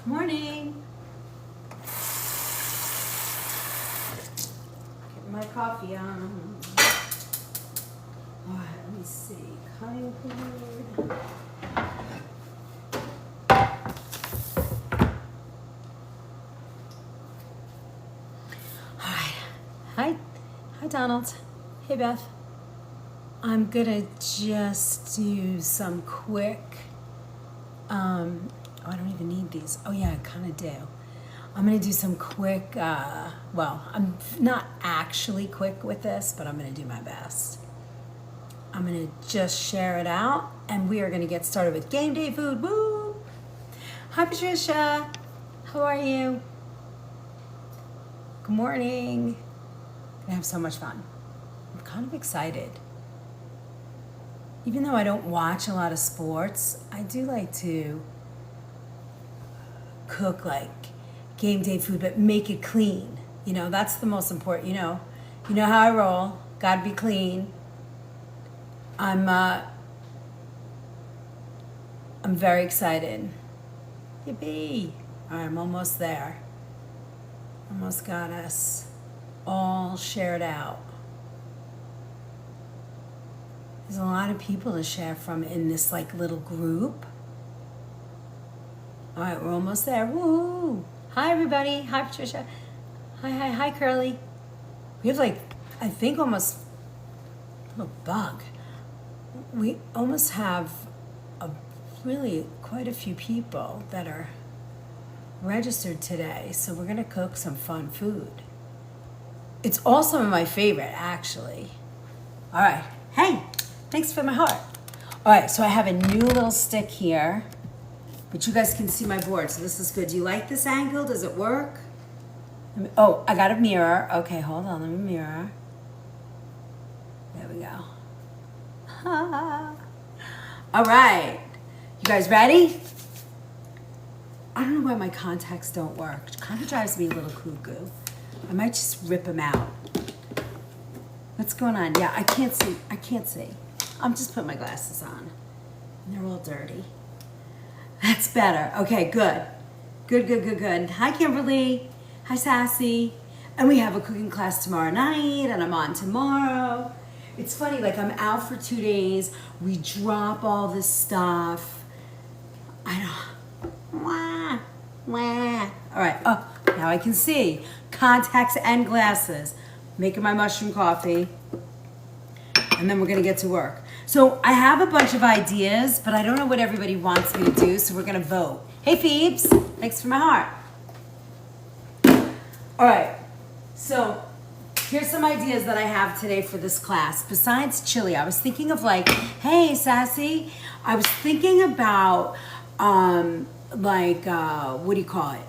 Morning. Get my coffee on. All right, let me see. Cutting board. All right. Hi, Donald. Hey, Beth. I'm gonna just do some quick. I don't even need these. Oh yeah, I kind of do. I'm gonna do some quick. Well, I'm not actually quick with this, but I'm gonna do my best. I'm gonna just share it out, and we are gonna get started with game day food. Woo! Hi, Patricia. How are you? Good morning. Gonna have so much fun. I'm kind of excited. Even though I don't watch a lot of sports, I do like to cook like game day food, but make it clean. You know, that's the most important. You know how I roll. Gotta be clean. I'm very excited. Yippee! All right, I'm almost there. Almost got us all shared out. There's a lot of people to share from in this like little group. All right, we're almost there. Woo! Hi, everybody. Hi, Patricia. Hi, Curly. We have like, I think almost a little bug. We almost have really quite a few people that are registered today. So we're gonna cook some fun food. It's all some of my favorite, actually. All right. Hey, thanks for my heart. All right, so I have a new little stick here. But you guys can see my board, so this is good. Do you like this angle? Does it work? Oh, I got a mirror. Okay, hold on, let me mirror. There we go. All right, you guys ready? I don't know why my contacts don't work. It kind of drives me a little cuckoo. I might just rip them out. What's going on? Yeah, I can't see. I'm just putting my glasses on. And they're all dirty. That's better. Okay, good. Good. Hi, Kimberly. Hi, Sassy. And we have a cooking class tomorrow night, and I'm on tomorrow. It's funny, like I'm out for 2 days. We drop all this stuff. I don't. Wah. All right. Oh, now I can see. Contacts and glasses. Making my mushroom coffee. And then we're going to get to work. So I have a bunch of ideas, but I don't know what everybody wants me to do, so we're going to vote. Hey, Phoebes. Thanks for my heart. All right. So here's some ideas that I have today for this class. Besides chili, I was thinking of like, hey, Sassy, I was thinking about what do you call it?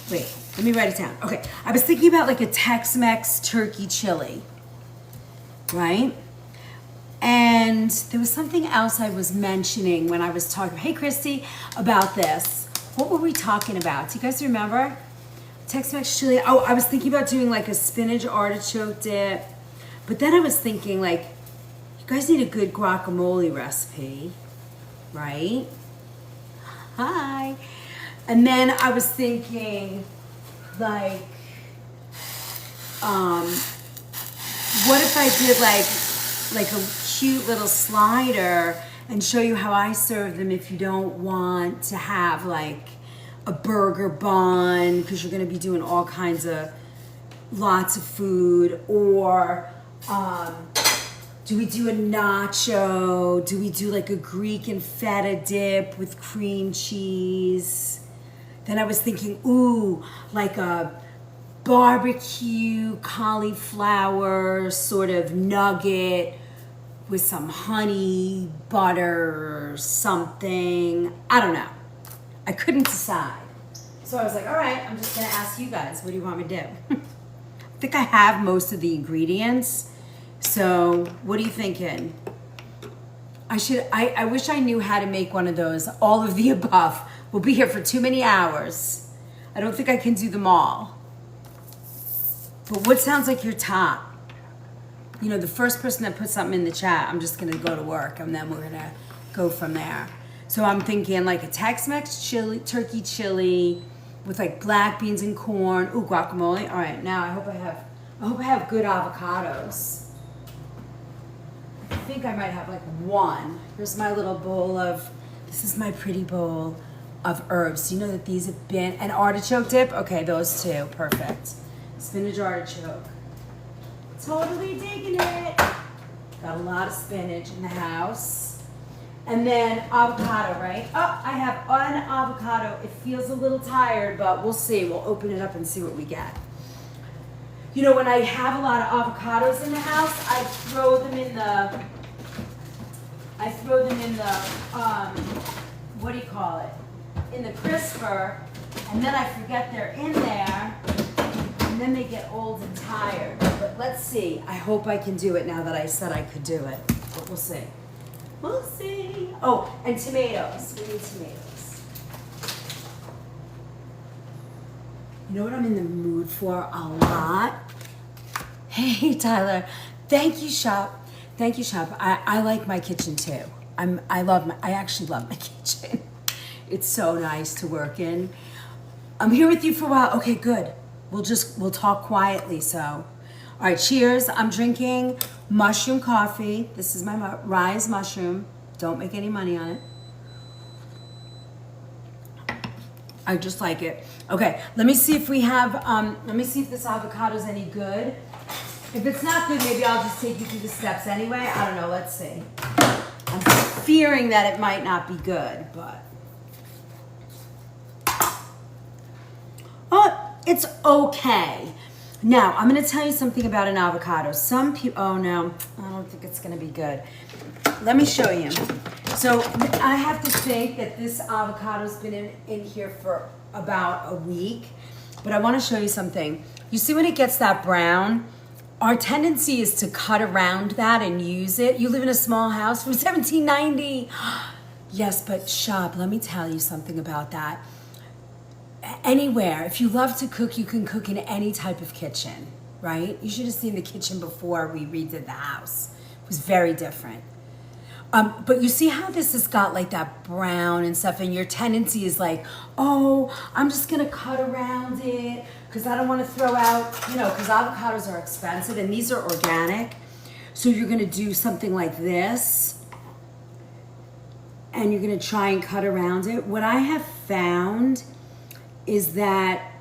Wait, let me write it down. Okay, I was thinking about like a Tex-Mex turkey chili. Right? And there was something else I was mentioning when I was talking, hey Christy, about this. What were we talking about? Do you guys remember? Tex-Mex chili. Oh, I was thinking about doing like a spinach artichoke dip. But then I was thinking like, you guys need a good guacamole recipe, right? Hi. And then I was thinking like, what if I did like a cute little slider and show you how I serve them if you don't want to have like a burger bun because you're going to be doing all kinds of lots of food, or do we do a nacho? Do we do like a Greek and feta dip with cream cheese? Then I was thinking, ooh, like a barbecue cauliflower sort of nugget with some honey, butter, something. I don't know. I couldn't decide. So I was like, all right, I'm just gonna ask you guys, what do you want me to do? I think I have most of the ingredients. So what are you thinking? I wish I knew how to make one of those, all of the above. We'll be here for too many hours. I don't think I can do them all. But what sounds like your top? You know, the first person that puts something in the chat, I'm just going to go to work, and then we're going to go from there. So I'm thinking like a Tex-Mex chili, turkey chili with like black beans and corn. Ooh, guacamole. All right, now I hope I have good avocados. I think I might have like one. Here's my little bowl of, this is my pretty bowl of herbs. You know that these have been, an artichoke dip? Okay, those two, perfect. Spinach artichoke. Totally digging it. Got a lot of spinach in the house. And then avocado, right? Oh, I have an avocado. It feels a little tired, but we'll see. We'll open it up and see what we get. You know, when I have a lot of avocados in the house, I throw them in the, what do you call it? In the crisper, and then I forget they're in there, and then they get old and tired. But let's see. I hope I can do it now that I said I could do it. But we'll see. We'll see. Oh, and tomatoes. We need tomatoes. You know what I'm in the mood for a lot? Hey, Tyler. Thank you, Shop. Thank you, Shop. I like my kitchen too. I actually love my kitchen. It's so nice to work in. I'm here with you for a while. Okay, good. We'll talk quietly, so. All right, cheers. I'm drinking mushroom coffee. This is my Rise mushroom. Don't make any money on it. I just like it. Okay, let me see if we have, let me see if this avocado's any good. If it's not good, maybe I'll just take you through the steps anyway. I don't know, let's see. I'm fearing that it might not be good, but. Oh, it's okay. Now, I'm going to tell you something about an avocado. Some people, oh no, I don't think it's going to be good. Let me show you. So I have to think that this avocado's been in here for about a week, but I want to show you something. You see when it gets that brown, our tendency is to cut around that and use it. You live in a small house from 1790. Yes, but Shop, let me tell you something about that. Anywhere, if you love to cook, you can cook in any type of kitchen, right? You should have seen the kitchen before we redid the house. It was very different. But you see how this has got like that brown and stuff, and your tendency is like, oh, I'm just gonna cut around it because I don't want to throw out, because avocados are expensive and these are organic. So you're gonna do something like this and you're gonna try and cut around it. What I have found is that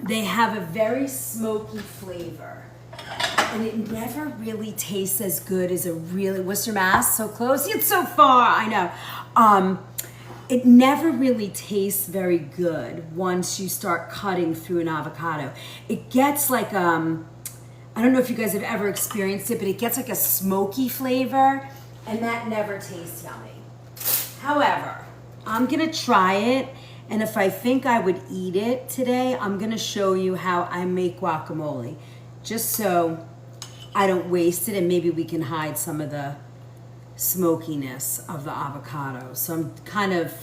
they have a very smoky flavor. And it never really tastes as good as a really, Worcester, Mass, so close, yet so far, I know. It never really tastes very good once you start cutting through an avocado. It gets like, I don't know if you guys have ever experienced it, but it gets like a smoky flavor, and that never tastes yummy. However, I'm gonna try it, and if I think I would eat it today, I'm gonna show you how I make guacamole, just so I don't waste it and maybe we can hide some of the smokiness of the avocado. So I'm kind of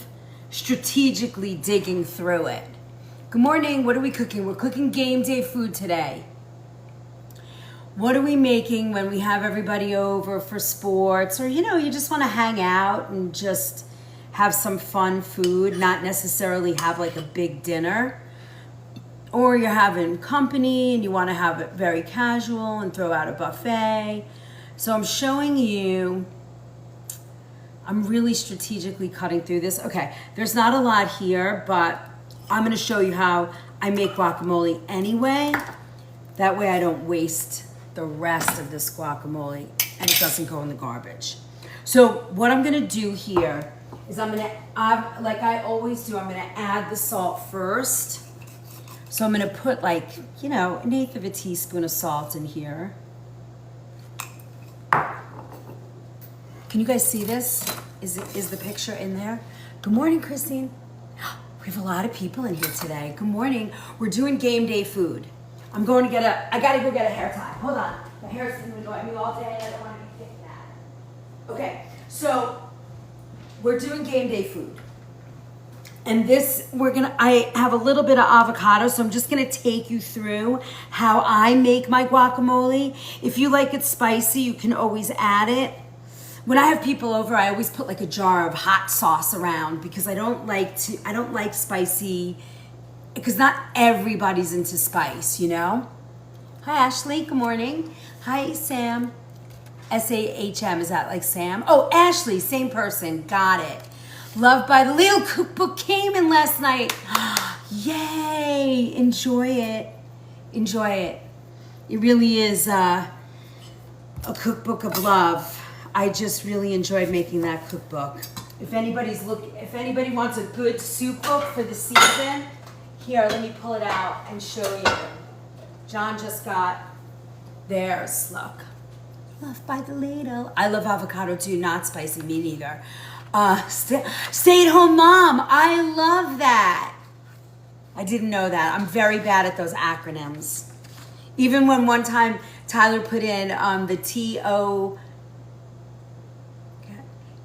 strategically digging through it. Good morning, what are we cooking? We're cooking game day food today. What are we making when we have everybody over for sports, or you just wanna hang out and just have some fun food, not necessarily have like a big dinner? Or you're having company and you want to have it very casual and throw out a buffet. So I'm showing you, I'm really strategically cutting through this. Okay, there's not a lot here, but I'm going to show you how I make guacamole anyway. That way I don't waste the rest of this guacamole and it doesn't go in the garbage. So what I'm going to do here is I'm going to, like I always do, I'm going to add the salt first. So I'm gonna put like, an 1/8 of a teaspoon of salt in here. Can you guys see this? Is the picture in there? Good morning, Christine. We have a lot of people in here today. Good morning. We're doing game day food. I gotta go get a hair tie. Hold on. My hair's been annoying me all day. I don't want to be thinking that. Okay, so we're doing game day food. And this, I have a little bit of avocado, so I'm just gonna take you through how I make my guacamole. If you like it spicy, you can always add it. when I have people over, I always put like a jar of hot sauce around because I don't like spicy, because not everybody's into spice, you know? Hi, Ashley. Good morning. Hi, Sam. S-A-H-M. Is that like Sam? Oh, Ashley. Same person. Got it. Loved by the Leo cookbook came in last night. Yay. Enjoy it. Enjoy it. It really is a cookbook of love. I just really enjoyed making that cookbook. If anybody wants a good soup book for the season, here, let me pull it out and show you. John just got theirs. Look. Loved by the ladle. I love avocado too, not spicy, me neither. Stay-at-home mom. I love that. I didn't know that. I'm very bad at those acronyms. Even when one time Tyler put in the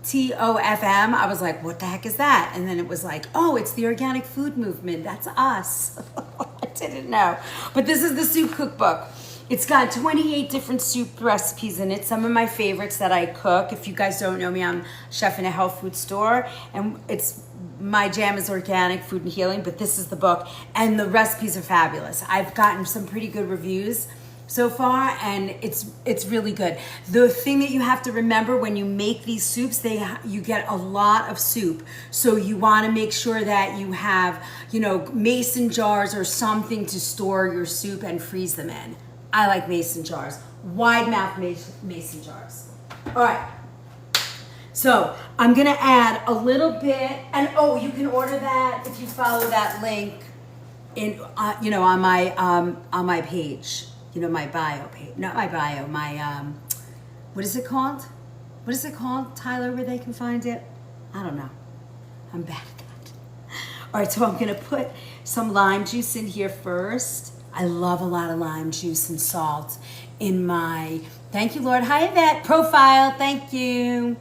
TOFM, I was like, what the heck is that? And then it was like, oh, it's the organic food movement. That's us. I didn't know. But this is the soup cookbook. It's got 28 different soup recipes in it. Some of my favorites that I cook. If you guys don't know me, I'm a chef in a health food store. And my jam is organic food and healing, but this is the book. And the recipes are fabulous. I've gotten some pretty good reviews so far, and it's really good. The thing that you have to remember when you make these soups, you get a lot of soup. So you want to make sure that you have, mason jars or something to store your soup and freeze them in. I like mason jars, wide mouth mason jars. All right. So I'm gonna add a little bit, and you can order that if you follow that link in, on my page. My bio page, not my bio, my, what is it called? What is it called, Tyler, where they can find it? I don't know. I'm bad at that. All right, so I'm gonna put some lime juice in here first. I love a lot of lime juice and salt in my, thank you, Lord. Hi, Yvette, profile, thank you.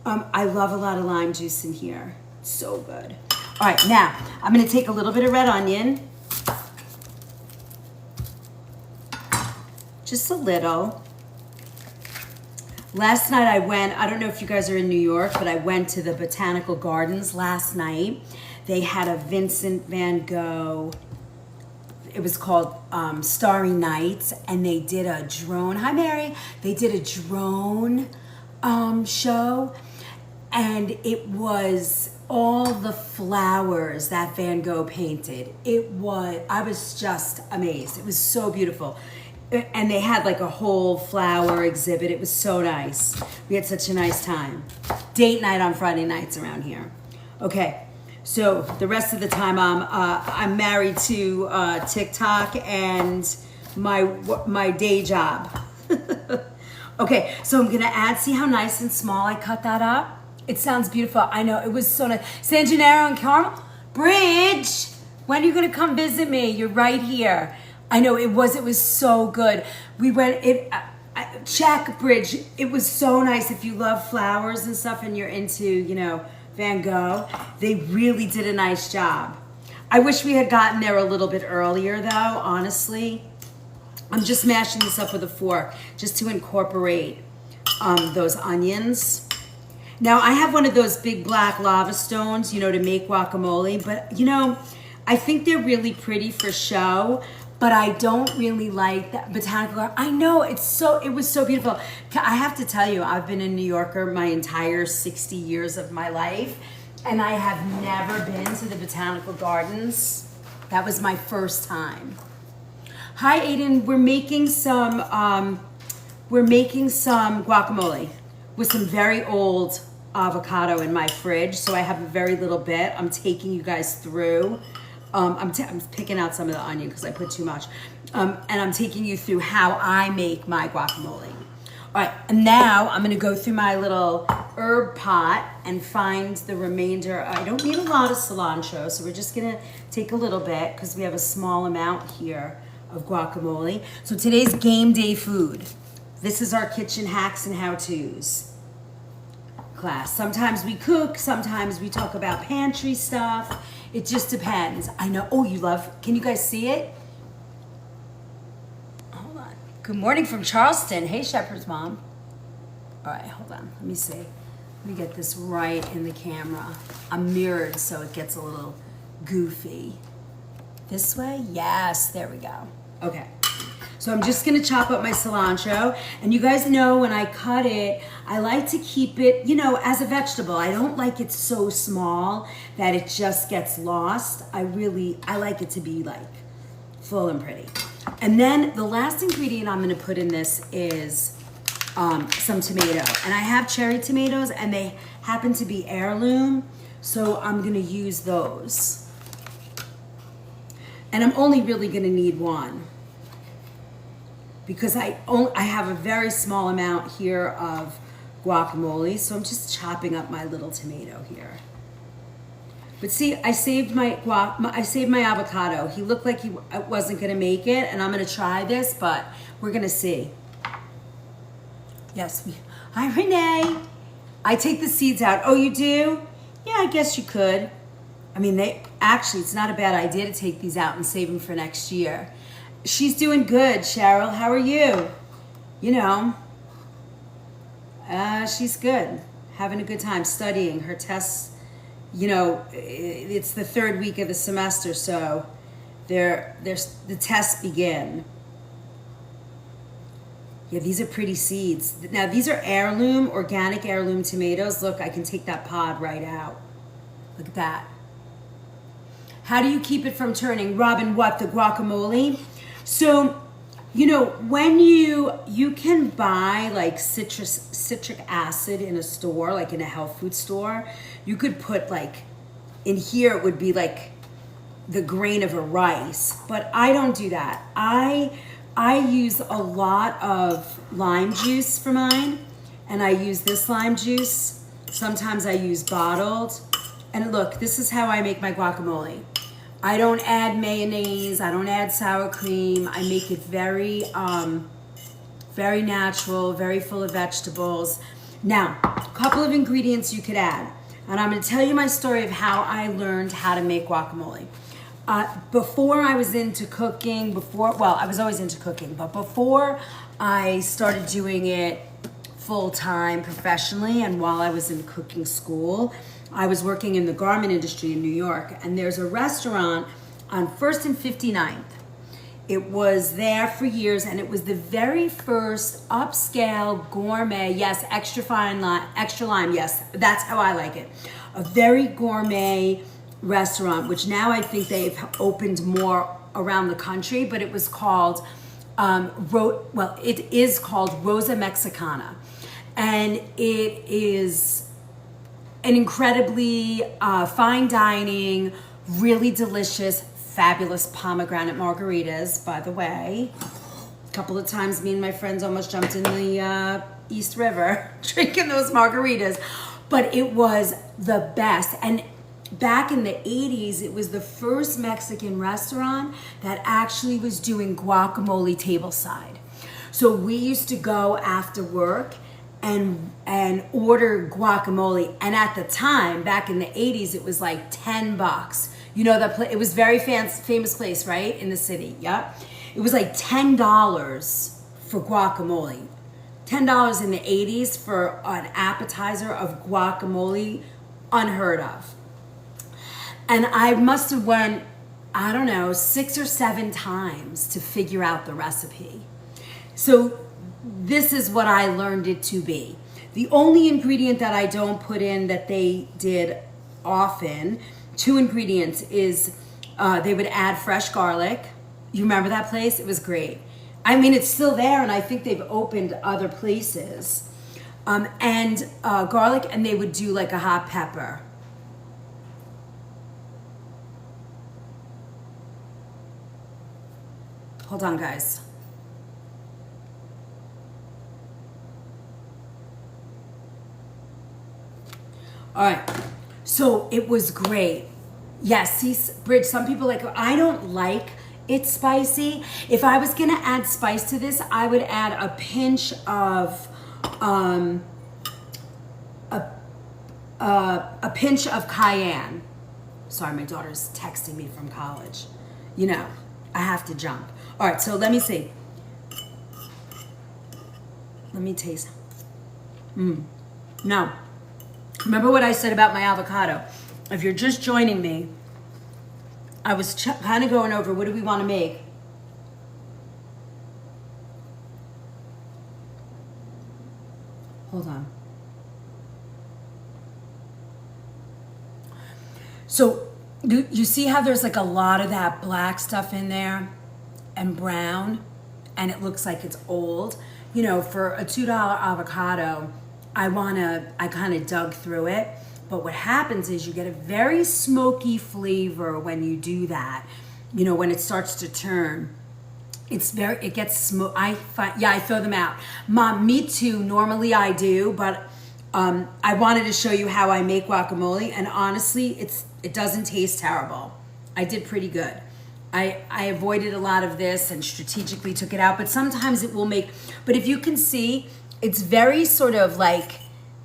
I love a lot of lime juice in here. It's so good. All right, now I'm gonna take a little bit of red onion. Just a little. Last night I don't know if you guys are in New York, but I went to the Botanical Gardens last night. They had a Vincent van Gogh, it was called Starry Nights, and they did a drone, hi Mary, they did a drone show, and it was all the flowers that Van Gogh painted. I was just amazed. It was so beautiful. And they had like a whole flower exhibit. It was so nice. We had such a nice time. Date night on Friday nights around here. Okay, so the rest of the time I'm married to TikTok and my day job. Okay, so I'm gonna add, see how nice and small I cut that up? It sounds beautiful. I know, it was so nice. San Gennaro and Carmel? Bridge, when are you gonna come visit me? You're right here. I know, it was so good. We went, Check Bridge, it was so nice. If you love flowers and stuff and you're into, Van Gogh, they really did a nice job. I wish we had gotten there a little bit earlier though, honestly. I'm just mashing this up with a fork just to incorporate those onions. Now I have one of those big black lava stones, to make guacamole, but I think they're really pretty for show. But I don't really like that botanical garden. I know, it was so beautiful. I have to tell you, I've been a New Yorker my entire 60 years of my life, and I have never been to the botanical gardens. That was my first time. Hi, Aiden, we're making some guacamole with some very old avocado in my fridge, so I have a very little bit. I'm taking you guys through. I'm picking out some of the onion because I put too much. And I'm taking you through how I make my guacamole. All right, and now I'm gonna go through my little herb pot and find the remainder. I don't need a lot of cilantro, so we're just gonna take a little bit because we have a small amount here of guacamole. So today's game day food. This is our kitchen hacks and how-tos class. Sometimes we cook, sometimes we talk about pantry stuff. It just depends. I know, can you guys see it? Hold on. Good morning from Charleston. Hey, Shepherd's mom. All right, hold on. Let me see. Let me get this right in the camera. I'm mirrored so it gets a little goofy. This way? Yes, there we go. Okay. So I'm just gonna chop up my cilantro. And you guys know when I cut it, I like to keep it, you know, as a vegetable. I don't like it so small that it just gets lost. I like it to be like full and pretty. And then the last ingredient I'm gonna put in this is some tomato. And I have cherry tomatoes and they happen to be heirloom. So I'm gonna use those. And I'm only really gonna need one, because I have a very small amount here of guacamole, so I'm just chopping up my little tomato here. But see, I saved my avocado. He looked like he wasn't gonna make it, and I'm gonna try this, but we're gonna see. Yes, hi Renee. I take the seeds out. Oh, you do? Yeah, I guess you could. I mean, it's not a bad idea to take these out and save them for next year. She's doing good, Cheryl. How are you? You know, she's good. Having a good time studying. Her tests, you know, it's the third week of the semester, so the tests begin. Yeah, these are pretty seeds. Now, these are heirloom, organic heirloom tomatoes. Look, I can take that pod right out. Look at that. How do you keep it from turning? Robin, what, the guacamole? So, you know, when you can buy like citric acid in a store, like in a health food store, you could put like, in here it would be like the grain of a rice, but I don't do that. I use a lot of lime juice for mine, and I use this lime juice. Sometimes I use bottled. And look, this is how I make my guacamole. I don't add mayonnaise, I don't add sour cream. I make it very, very natural, very full of vegetables. Now, a couple of ingredients you could add. And I'm gonna tell you my story of how I learned how to make guacamole. Before I was into cooking, I was always into cooking, but before I started doing it full-time professionally, and while I was in cooking school, I was working in the garment industry in New York, and there's a restaurant on 1st and 59th. It was there for years, and it was the very first upscale gourmet, yes, extra lime, yes, that's how I like it. A very gourmet restaurant, which now I think they've opened more around the country, but it was called, it is called Rosa Mexicana. And it is an incredibly fine dining, really delicious, fabulous pomegranate margaritas, by the way. A couple of times me and my friends almost jumped in the East River drinking those margaritas, but it was the best. And back in the 80s, it was the first Mexican restaurant that actually was doing guacamole tableside. So we used to go after work and order guacamole, and at the time, back in the 80s, it was like $10. You know, it was very famous place, right, in the city. Yep, it was like $10 for guacamole. $10 in the 80s for an appetizer of guacamole, unheard of. And I must have went, I don't know, 6 or 7 times to figure out the recipe. So this is what I learned it to be. The only ingredient that I don't put in that they did often, 2 ingredients, is they would add fresh garlic. You remember that place? It was great. I mean, it's still there, and I think they've opened other places. And garlic, and they would do like a hot pepper. Hold on, guys. All right, so it was great. Yes, see, Bridge, some people like, I don't like it spicy. If I was gonna add spice to this, I would add a pinch of, a pinch of cayenne. Sorry, my daughter's texting me from college. You know, I have to jump. All right, so let me see. Let me taste. Now, remember what I said about my avocado. If you're just joining me, I was kind of going over what do we want to make. Hold on. So you see how there's like a lot of that black stuff in there and brown, and it looks like it's old. You know, for a $2 avocado, I kind of dug through it. But what happens is you get a very smoky flavor when you do that. You know, when it starts to turn, it gets smoke. I throw them out. Mom, me too. Normally I do, but I wanted to show you how I make guacamole, and honestly, it doesn't taste terrible. I did pretty good. I avoided a lot of this and strategically took it out, but sometimes it will make, but if you can see, it's very sort of like,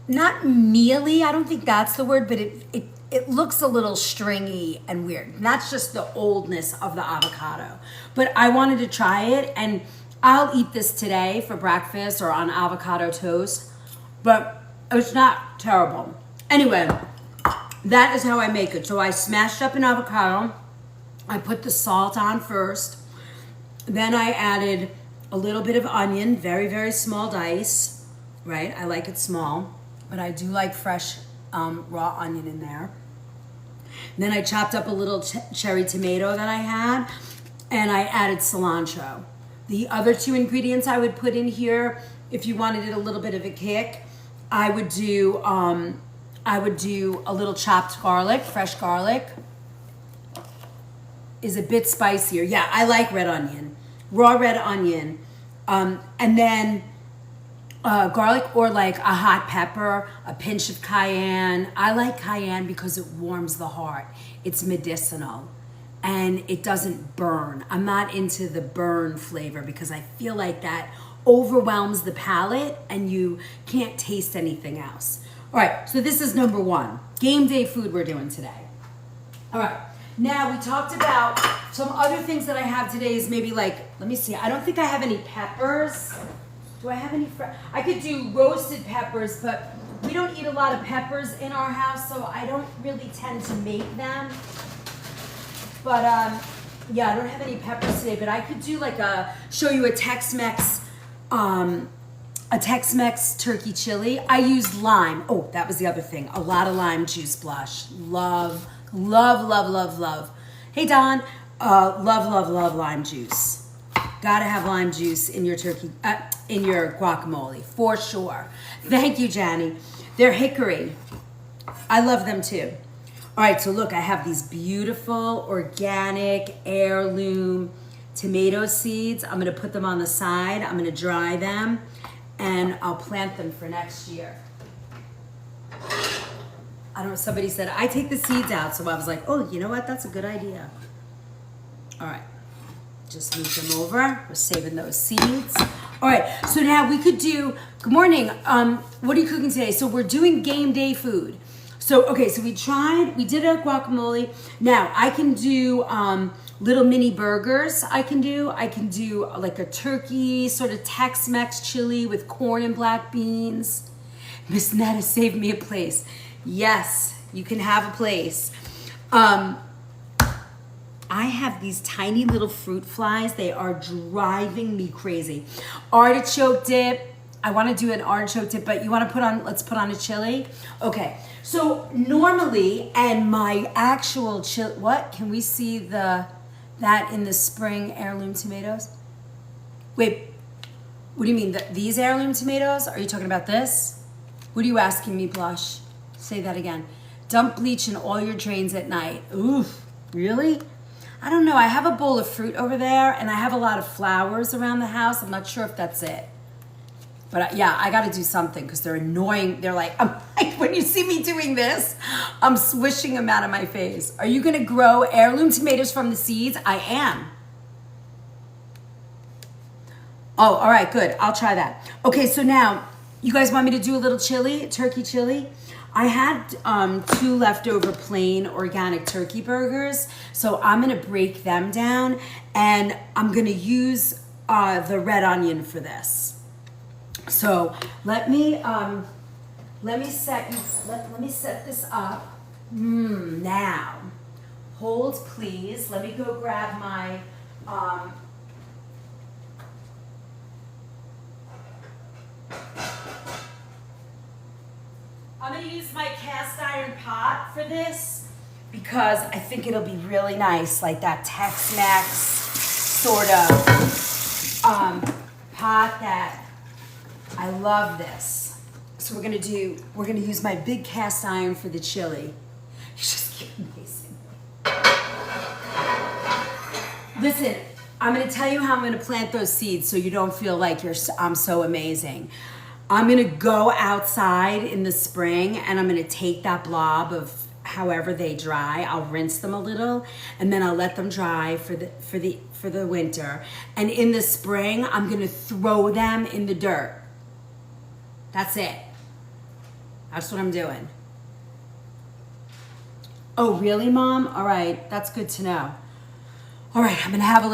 not mealy, I don't think that's the word, but it looks a little stringy and weird. And that's just the oldness of the avocado. But I wanted to try it, and I'll eat this today for breakfast or on avocado toast, but it's not terrible. Anyway, that is how I make it. So I smashed up an avocado. I put the salt on first. Then I added a little bit of onion, very, very small dice, right? I like it small, but I do like fresh raw onion in there. Then I chopped up a little cherry tomato that I had, and I added cilantro. The other two ingredients I would put in here, if you wanted it a little bit of a kick, I would do a little chopped garlic, fresh garlic. Is a bit spicier. Yeah, I like red onion, raw red onion. And then garlic or like a hot pepper, a pinch of cayenne. I like cayenne because it warms the heart. It's medicinal and it doesn't burn. I'm not into the burn flavor because I feel like that overwhelms the palate and you can't taste anything else. All right, so this is number one. Game day food we're doing today. All right. Now, we talked about some other things that I have today is maybe like, let me see, I don't think I have any peppers. Do I have any? I could do roasted peppers, but we don't eat a lot of peppers in our house, so I don't really tend to make them. But yeah, I don't have any peppers today, but I could do like show you a Tex-Mex turkey chili. I use lime. Oh, that was the other thing. A lot of lime juice, Blush. Love. Hey, Don. Love lime juice. Gotta have lime juice in your turkey, in your guacamole, for sure. Thank you, Janny. They're hickory. I love them too. All right, so look, I have these beautiful organic heirloom tomato seeds. I'm gonna put them on the side. I'm gonna dry them, and I'll plant them for next year. I don't know, somebody said, I take the seeds out. So I was like, oh, you know what? That's a good idea. All right, just move them over. We're saving those seeds. All right, so now we could do, good morning. What are you cooking today? So we're doing game day food. So, okay, so we did a guacamole. Now I can do little mini burgers. I can do like a turkey, sort of Tex-Mex chili with corn and black beans. Miss Netta saved me a place. Yes, you can have a place. I have these tiny little fruit flies. They are driving me crazy. Artichoke dip. I want to do an artichoke dip, but let's put on a chili. Okay, so normally, and my actual chili, what? Can we see that in the spring heirloom tomatoes? Wait, what do you mean? These heirloom tomatoes? Are you talking about this? What are you asking me, Blush? Say that again. Dump bleach in all your drains at night. Oof, really? I don't know. I have a bowl of fruit over there, and I have a lot of flowers around the house. I'm not sure if that's it. But yeah, I got to do something because they're annoying. They're like, when you see me doing this, I'm swishing them out of my face. Are you going to grow heirloom tomatoes from the seeds? I am. Oh, all right, good. I'll try that. Okay, so now, you guys want me to do a little chili, turkey chili? I had 2 leftover plain organic turkey burgers, so I'm gonna break them down, and I'm gonna use the red onion for this. So let me Let me set this up. Now, hold please. Let me go grab my I'm gonna use my cast iron pot for this because I think it'll be really nice, like that Tex-Mex sort of pot that I love this. So we're gonna use my big cast iron for the chili. You just keep amazing. Listen, I'm gonna tell you how I'm gonna plant those seeds so you don't feel like I'm so amazing. I'm gonna go outside in the spring and I'm gonna take that blob of however they dry. I'll rinse them a little and then I'll let them dry for the winter. And in the spring, I'm gonna throw them in the dirt. That's it. That's what I'm doing. Oh, really, Mom? All right, that's good to know. All right, I'm gonna have a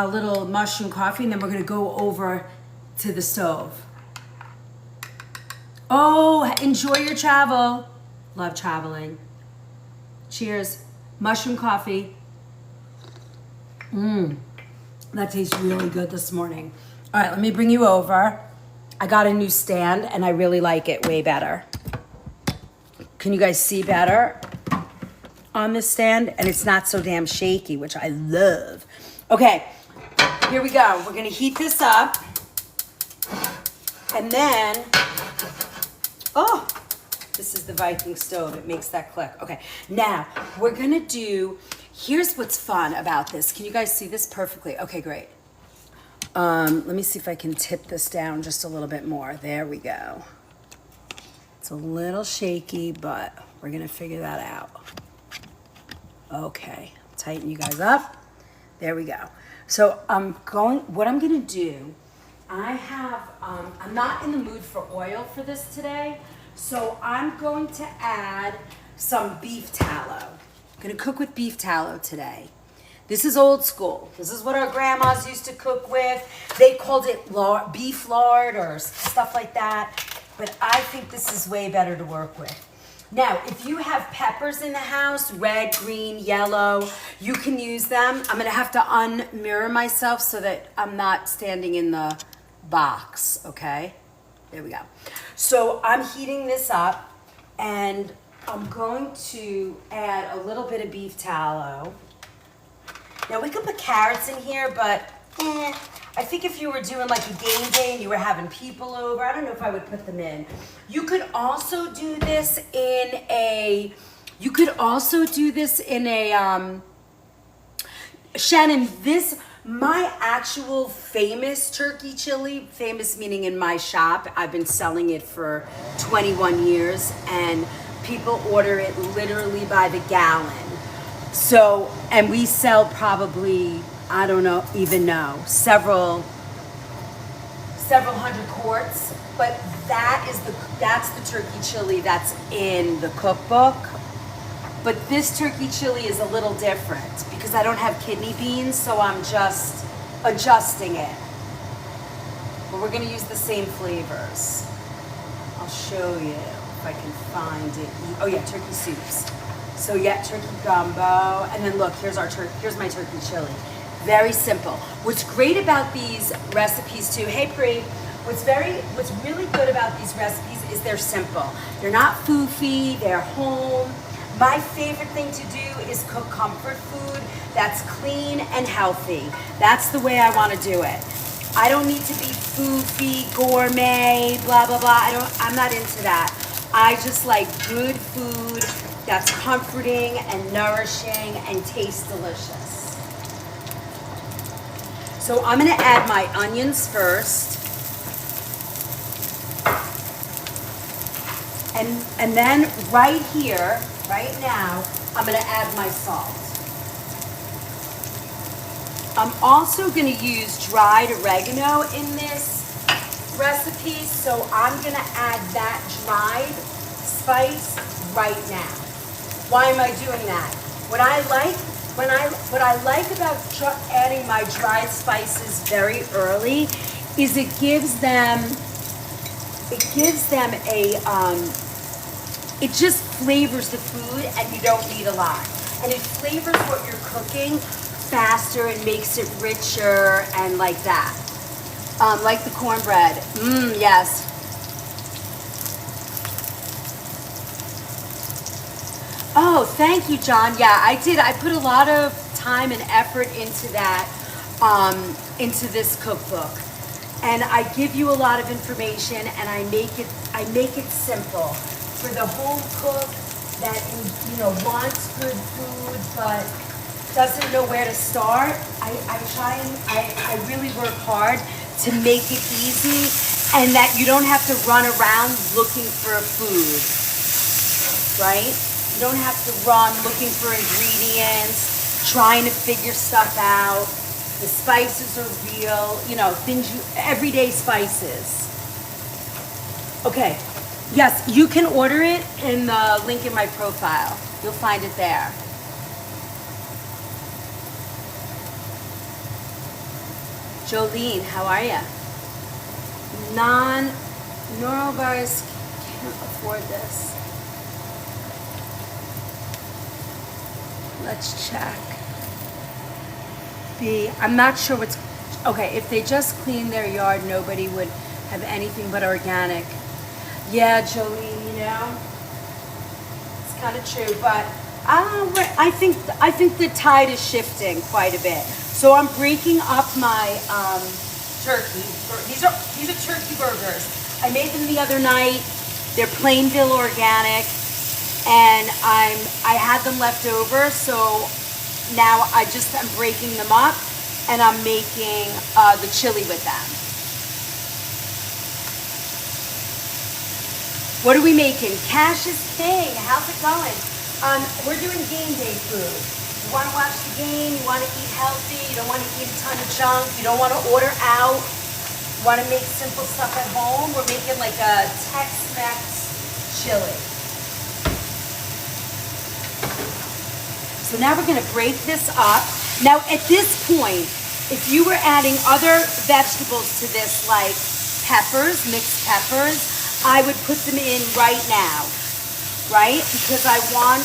little mushroom coffee and then we're gonna go over to the stove. Oh, enjoy your travel. Love traveling. Cheers. Mushroom coffee. That tastes really good this morning. All right, let me bring you over. I got a new stand and I really like it way better. Can you guys see better on this stand? And it's not so damn shaky, which I love. Okay, here we go. We're gonna heat this up. And then, oh, this is the Viking stove. It makes that click. Okay, now we're gonna here's what's fun about this. Can you guys see this perfectly? Okay, great. Let me see if I can tip this down just a little bit more. There we go. It's a little shaky, but we're gonna figure that out. Okay, tighten you guys up. There we go. So what I'm gonna do, I'm not in the mood for oil for this today, so I'm going to add some beef tallow. I'm gonna cook with beef tallow today. This is old school. This is what our grandmas used to cook with. They called it beef lard or stuff like that, but I think this is way better to work with. Now, if you have peppers in the house, red, green, yellow, you can use them. I'm gonna have to unmirror myself so that I'm not standing in the box, okay? There we go. So I'm heating this up and I'm going to add a little bit of beef tallow. Now we could put carrots in here, but I think if you were doing like a game day and you were having people over, I don't know if I would put them in. You could also do this in a, Shannon, my actual famous turkey chili, famous meaning in my shop, I've been selling it for 21 years and people order it literally by the gallon. So, and we sell probably, I don't know, several hundred quarts, but that's the turkey chili that's in the cookbook. But this turkey chili is a little different because I don't have kidney beans, so I'm just adjusting it. But we're gonna use the same flavors. I'll show you if I can find it. Oh yeah, turkey soups. So yeah, turkey gumbo, and then look, here's my turkey chili. Very simple. What's great about these recipes too, hey Pri, what's really good about these recipes is they're simple. They're not foofy, they're home. My favorite thing to do is cook comfort food that's clean and healthy. That's the way I want to do it. I don't need to be foofy, gourmet, blah, blah, blah. I'm not into that. I just like good food that's comforting and nourishing and tastes delicious. So I'm gonna add my onions first. And then right here, right now, I'm gonna add my salt. I'm also gonna use dried oregano in this recipe, so I'm gonna add that dried spice right now. Why am I doing that? What I like about adding my dried spices very early is it gives them it gives them a, it just flavors the food and you don't need a lot. And it flavors what you're cooking faster and makes it richer and like that. Like the cornbread. Yes. Oh, thank you, John. Yeah, I did. I put a lot of time and effort into that, into this cookbook. And I give you a lot of information and I make it simple for the home cook that wants good food but doesn't know where to start. I really work hard to make it easy and that you don't have to run around looking for food, right? You don't have to run looking for ingredients, trying to figure stuff out. The spices are real, everyday spices. Okay, yes, you can order it in the link in my profile. You'll find it there. Jolene, how are you? Non-norovirus can't afford this. Let's check. I'm not sure what's, okay, if they just clean their yard, nobody would have anything but organic. Yeah, Jolene, it's kind of true, but I think the tide is shifting quite a bit. So I'm breaking up my turkey. These are turkey burgers. I made them the other night. They're Plainville organic, and I had them left over, so now I'm breaking them up, and I'm making the chili with them. What are we making? Cash is king. How's it going? We're doing game day food. You want to watch the game, you want to eat healthy, you don't want to eat a ton of junk, you don't want to order out, you want to make simple stuff at home. We're making like a Tex-Mex chili. So now we're going to break this up. Now at this point, if you were adding other vegetables to this, like peppers, mixed peppers, I would put them in right now, right? Because I want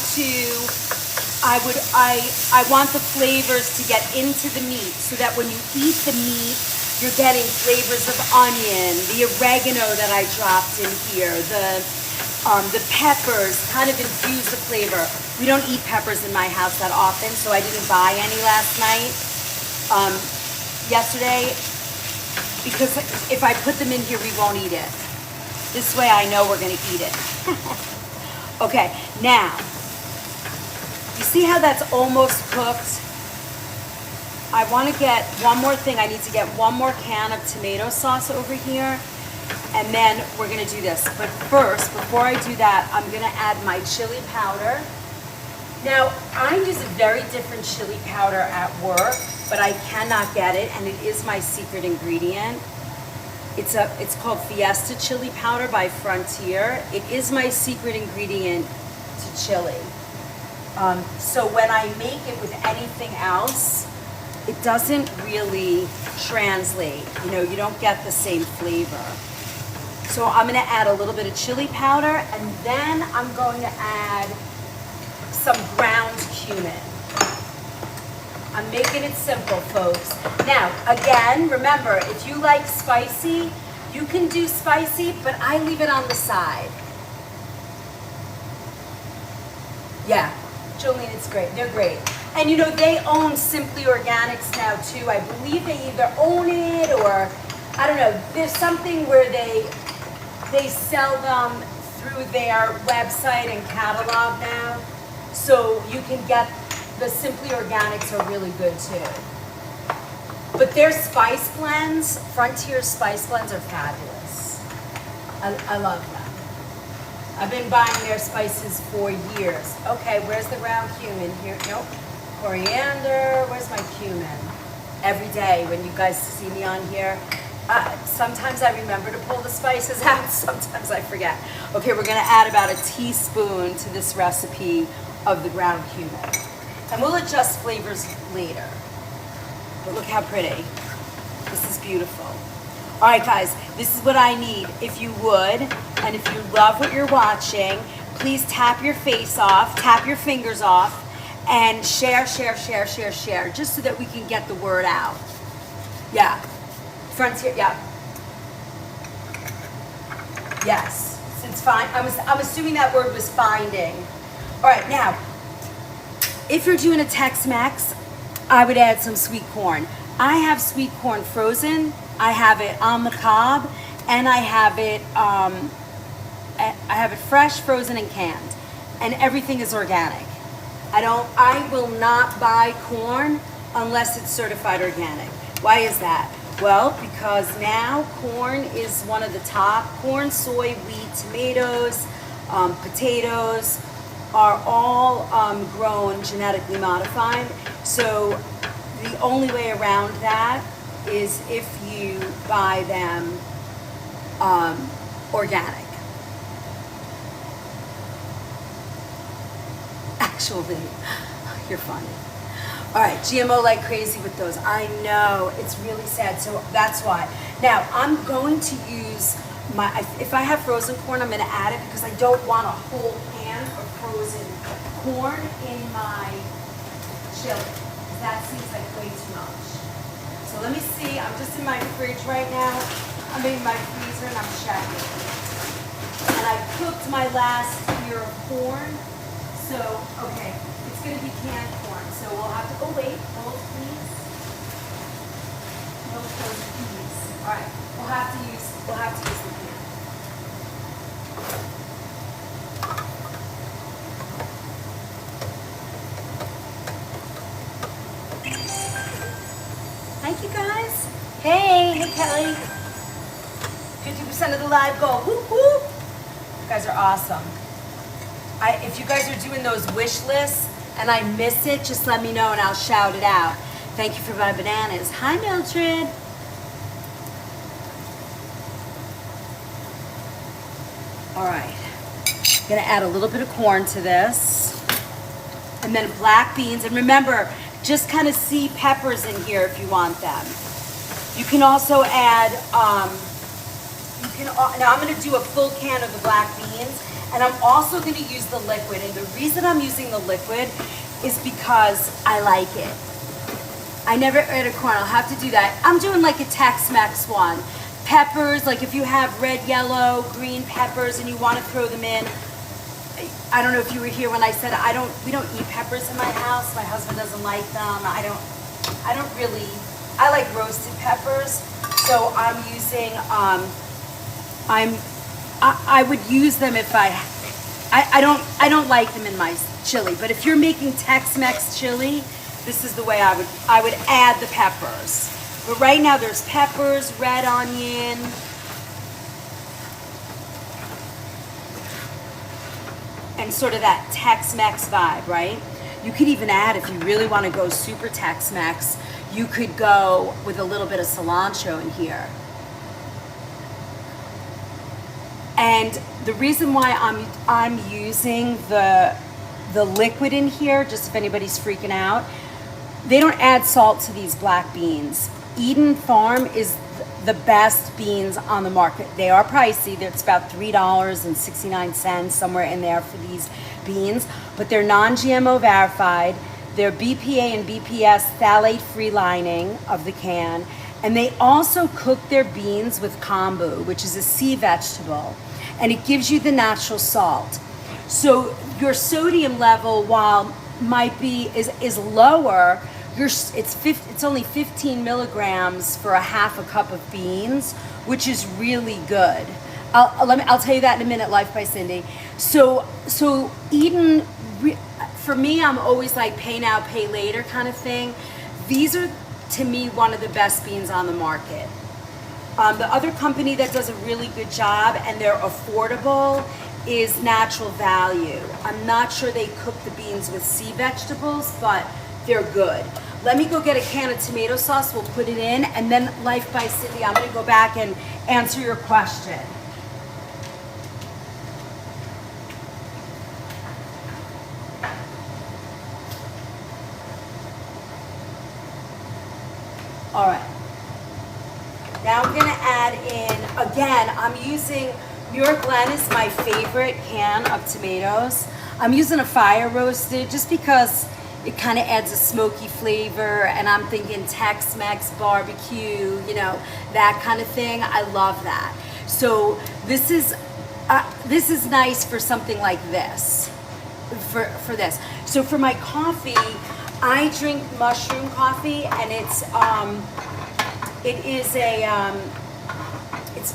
the flavors to get into the meat so that when you eat the meat, you're getting flavors of onion, the oregano that I dropped in here, the peppers kind of infuse the flavor. We don't eat peppers in my house that often, so I didn't buy any last night, yesterday, because if I put them in here, we won't eat it. This way I know we're gonna eat it. Okay, now, you see how that's almost cooked? I wanna get one more thing. I need to get one more can of tomato sauce over here, and then we're gonna do this. But first, before I do that, I'm gonna add my chili powder. Now, I use a very different chili powder at work, but I cannot get it, and it is my secret ingredient. It's called Fiesta Chili Powder by Frontier. It is my secret ingredient to chili. So when I make it with anything else, it doesn't really translate. You don't get the same flavor. So I'm gonna add a little bit of chili powder, and then I'm going to add some ground cumin. I'm making it simple, folks. Now, again, remember, if you like spicy, you can do spicy, but I leave it on the side. Yeah, Jolene, it's great. They're great. And they own Simply Organics now too. I believe they either own it or, I don't know, there's something where they sell them through their website and catalog now. So you can get the Simply Organics are really good too. But their spice blends, Frontier spice blends, are fabulous. I love them. I've been buying their spices for years. Okay, where's the ground cumin here? Nope. Coriander, where's my cumin? Every day when you guys see me on here, sometimes I remember to pull the spices out, sometimes I forget. Okay, we're gonna add about a teaspoon to this recipe of the ground cumin. And we'll adjust flavors later. But look how pretty. This is beautiful. All right, guys, this is what I need. If you would, and if you love what you're watching, please tap your face off, tap your fingers off, and share, share, share, share, share, just so that we can get the word out. Yeah. Frontier, yeah. Yes, it's fine. I'm assuming that word was finding. All right, now, if you're doing a Tex-Mex, I would add some sweet corn. I have sweet corn frozen. I have it on the cob, and I have it fresh, frozen, and canned, and everything is organic. I will not buy corn unless it's certified organic. Why is that? Well, because now corn is one of the top. Corn, soy, wheat, tomatoes, potatoes are all grown genetically modified. So the only way around that is if you buy them organic. Actually, you're funny. All right, GMO like crazy with those. I know, it's really sad, so that's why. Now, I'm going to use if I have frozen corn, I'm gonna add it because I don't want a whole pan of frozen corn in my chili. That seems like way too much. So let me see, I'm just in my fridge right now. I'm in my freezer and I'm checking. And I cooked my last ear of corn. So, okay, it's gonna be canned corn. So we'll have to, oh wait, hold please. Hold those peas. All right, we'll have to use the can. Thank you guys. Hey Kelly. 50% of the live goal, whoop whoop. You guys are awesome. If you guys are doing those wish lists and I miss it, just let me know and I'll shout it out. Thank you for my bananas. Hi, Mildred. All right, I'm gonna add a little bit of corn to this. And then black beans. And remember, just kind of see peppers in here if you want them. You can also add, now I'm gonna do a full can of the black beans. And I'm also going to use the liquid. And the reason I'm using the liquid is because I like it. I never add a corn. I'll have to do that. I'm doing like a Tex-Mex one. Peppers, like if you have red, yellow, green peppers and you want to throw them in. I don't know if you were here when I said we don't eat peppers in my house. My husband doesn't like them. I like roasted peppers. So I'm using, I would use them if I don't like them in my chili, but if you're making Tex-Mex chili, this is the way I would add the peppers. But right now there's peppers, red onion, and sort of that Tex-Mex vibe, right? You could even add, if you really want to go super Tex-Mex, you could go with a little bit of cilantro in here. And the reason why I'm using the liquid in here, just if anybody's freaking out, they don't add salt to these black beans. Eden Farm is the best beans on the market. They are pricey. It's about $3.69, somewhere in there for these beans, but they're non-GMO verified. They're BPA and BPS phthalate-free lining of the can. And they also cook their beans with kombu, which is a sea vegetable, and it gives you the natural salt. So your sodium level, while might be is lower, it's only 15 milligrams for a half a cup of beans, which is really good. I'll tell you that in a minute. Life by Cindy. So Eden, for me, I'm always like pay now, pay later kind of thing. These are, to me, one of the best beans on the market. The other company that does a really good job and they're affordable is Natural Value. I'm not sure they cook the beans with sea vegetables, but they're good. Let me go get a can of tomato sauce. We'll put it in, and then Life by Cindy, I'm gonna go back and answer your question. All right. Now I'm gonna add in, again, I'm using, Muir Glen is my favorite can of tomatoes. I'm using a fire roasted just because it kind of adds a smoky flavor, and I'm thinking Tex-Mex barbecue, you know, that kind of thing. I love that. So this is nice for something like this, for this. So for my coffee, I drink mushroom coffee, and it's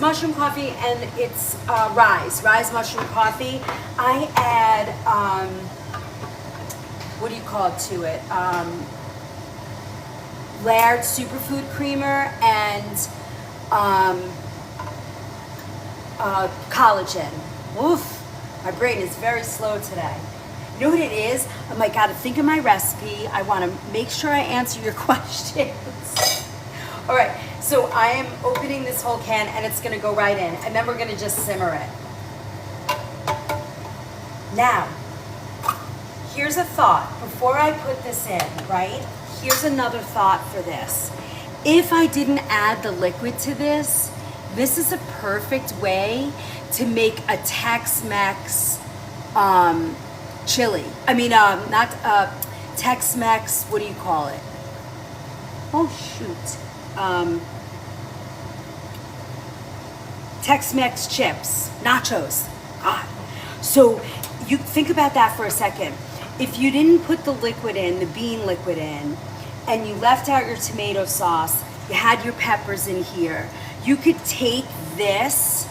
mushroom coffee, and it's rise mushroom coffee. I add what do you call it to it? Laird superfood creamer and collagen. Oof, my brain is very slow today. You know what it is? I'm like, gotta think of my recipe. I wanna make sure I answer your questions. All right, so I am opening this whole can, and it's gonna go right in, and then we're gonna just simmer it. Now, here's a thought. Before I put this in, right? Here's another thought for this. If I didn't add the liquid to this, this is a perfect way to make a Tex-Mex chili. I mean, not Tex-Mex, what do you call it? Oh, shoot. Tex-Mex chips, nachos. God. So you think about that for a second. If you didn't put the liquid in, the bean liquid in, and you left out your tomato sauce, you had your peppers in here, you could take this,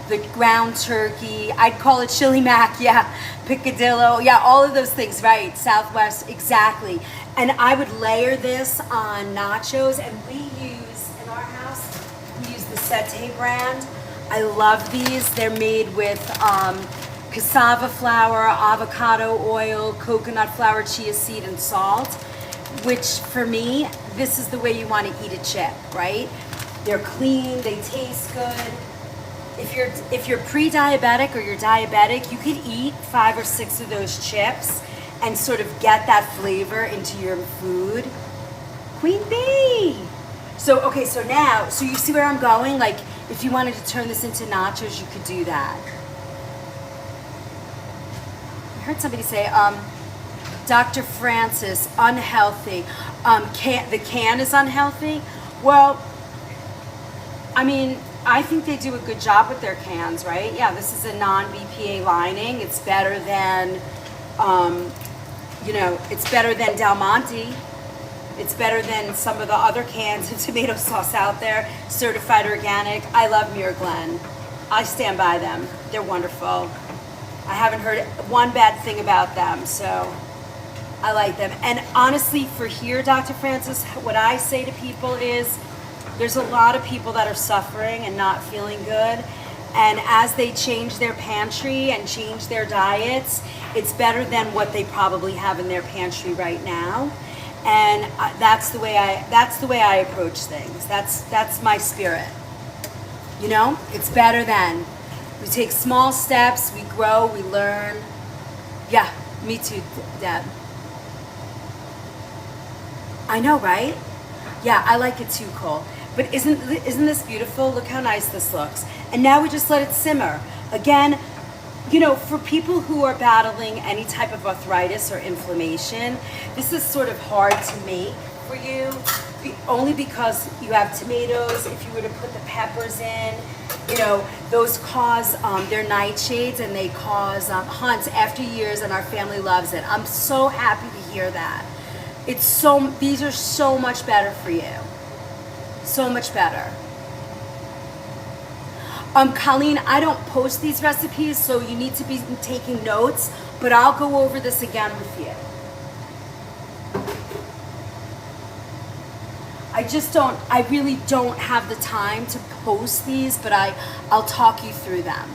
the ground turkey, I'd call it chili mac, yeah, picadillo, yeah, all of those things, right, Southwest, exactly. And I would layer this on nachos, and we use, in our house, we use the Sete brand. I love these. They're made with cassava flour, avocado oil, coconut flour, chia seed, and salt, which for me, this is the way you want to eat a chip, right? They're clean, they taste good. If you're pre-diabetic or you're diabetic, you could eat 5 or 6 of those chips and sort of get that flavor into your food. Queen bee! So, okay, so now, so you see where I'm going? Like, if you wanted to turn this into nachos, you could do that. I heard somebody say, Dr. Francis, unhealthy. The can is unhealthy? Well, I mean, I think they do a good job with their cans, right? Yeah, this is a non-BPA lining. It's better than, it's better than Del Monte. It's better than some of the other cans of tomato sauce out there, certified organic. I love Muir Glen. I stand by them. They're wonderful. I haven't heard one bad thing about them, so I like them. And honestly, for here, Dr. Francis, what I say to people is, there's a lot of people that are suffering and not feeling good. And as they change their pantry and change their diets, it's better than what they probably have in their pantry right now. And that's the way I approach things. That's my spirit. You know, it's better than. We take small steps, we grow, we learn. Yeah, me too, Deb. I know, right? Yeah, I like it too, Cole. But isn't this beautiful? Look how nice this looks. And now we just let it simmer. Again, you know, for people who are battling any type of arthritis or inflammation, this is sort of hard to make for you, only because you have tomatoes. If you were to put the peppers in, you know, those cause, they're nightshades, and they cause hunts after years, and our family loves it. I'm so happy to hear that. These are so much better for you. So much better. Colleen, I don't post these recipes, so you need to be taking notes, but I'll go over this again with you. I really don't have the time to post these, but I'll talk you through them.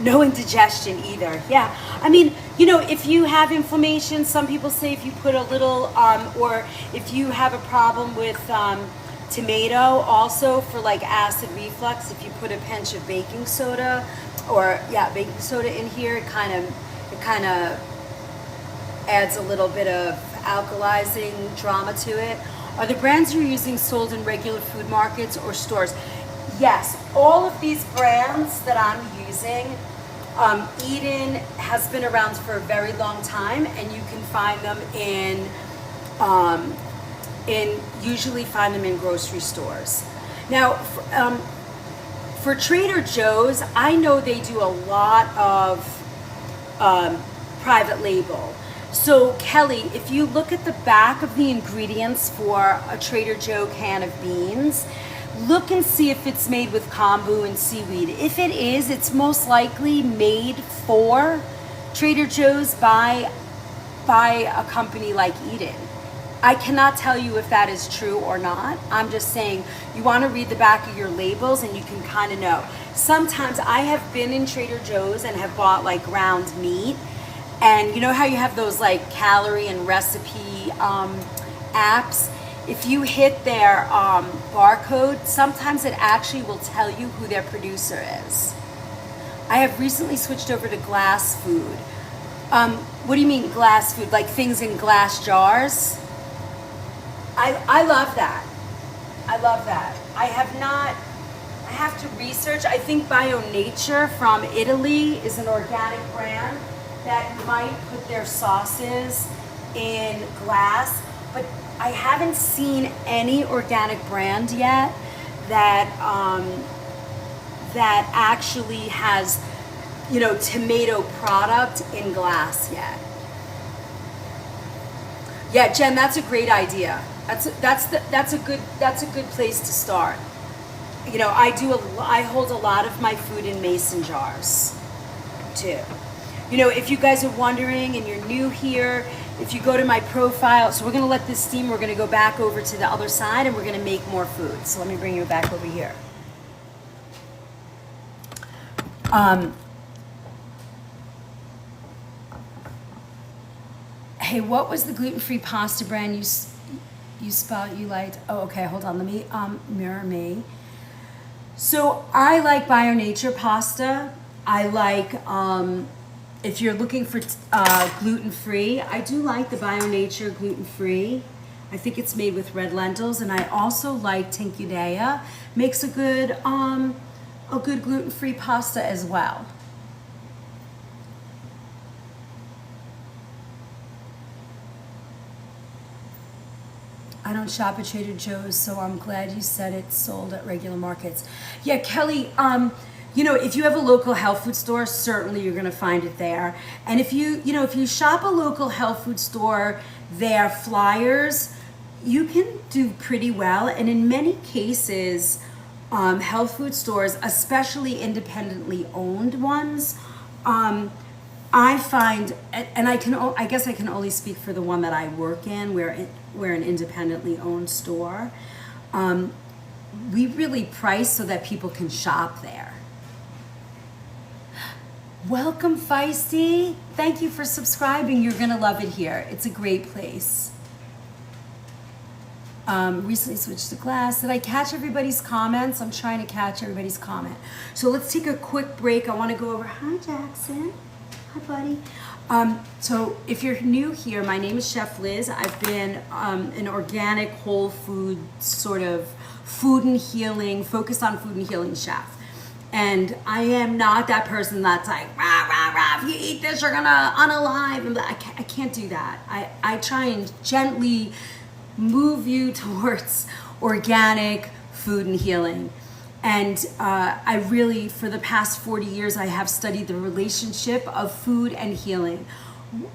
No indigestion either. Yeah, I mean, you know, if you have inflammation, some people say if you put a little, or if you have a problem with tomato, also for like acid reflux, if you put a pinch of baking soda, baking soda in here, it kind of adds a little bit of alkalizing drama to it. Are the brands you're using sold in regular food markets or stores? Yes, all of these brands that I'm using, Eden has been around for a very long time, and you can find them usually find them in grocery stores. Now, for Trader Joe's, I know they do a lot of private label. So Kelly, if you look at the back of the ingredients for a Trader Joe can of beans, look and see if it's made with kombu and seaweed. If it is, it's most likely made for Trader Joe's by a company like Eden. I cannot tell you if that is true or not. I'm just saying you want to read the back of your labels and you can kind of know. Sometimes I have been in Trader Joe's and have bought like ground meat, and you know how you have those like calorie and recipe apps? If you hit their barcode, sometimes it actually will tell you who their producer is. I have recently switched over to glass food. What do you mean glass food? Like things in glass jars? I love that. I love that. I have to research. I think Bio Nature from Italy is an organic brand that might put their sauces in glass, but I haven't seen any organic brand yet that that actually has, you know, tomato product in glass yet. Yeah, Jen, that's a great idea. That's a good place to start. You know, I hold a lot of my food in mason jars too. You know, if you guys are wondering and you're new here, if you go to my profile, so we're gonna let this steam, we're gonna go back over to the other side and we're gonna make more food. So let me bring you back over here. Hey, what was the gluten-free pasta brand you spelled you liked? Oh, okay, hold on, let me mirror me. So I like Bio Nature pasta. I like, if you're looking for gluten-free, I do like the Bio Nature gluten-free. I think it's made with red lentils, and I also like Tinkudea. Makes a good gluten-free pasta as well. I don't shop at Trader Joe's, so I'm glad you said it's sold at regular markets. Yeah, Kelly, you know, if you have a local health food store, certainly you're going to find it there. And if you shop a local health food store, their flyers, you can do pretty well. And in many cases, health food stores, especially independently owned ones, I find, and I guess I can only speak for the one that I work in, we're an independently owned store. We really price so that people can shop there. Welcome, Feisty. Thank you for subscribing. You're gonna love it here. It's a great place. Recently switched to glass. Did I catch everybody's comments? I'm trying to catch everybody's comment. So let's take a quick break. I wanna go over, hi Jackson. Hi, buddy. So if you're new here, my name is Chef Liz. I've been an organic, whole food sort of focused on food and healing chef. And I am not that person that's like, rah, rah, rah, if you eat this, you're gonna unalive. And I can't do that. I try and gently move you towards organic food and healing. And I really, for the past 40 years, I have studied the relationship of food and healing.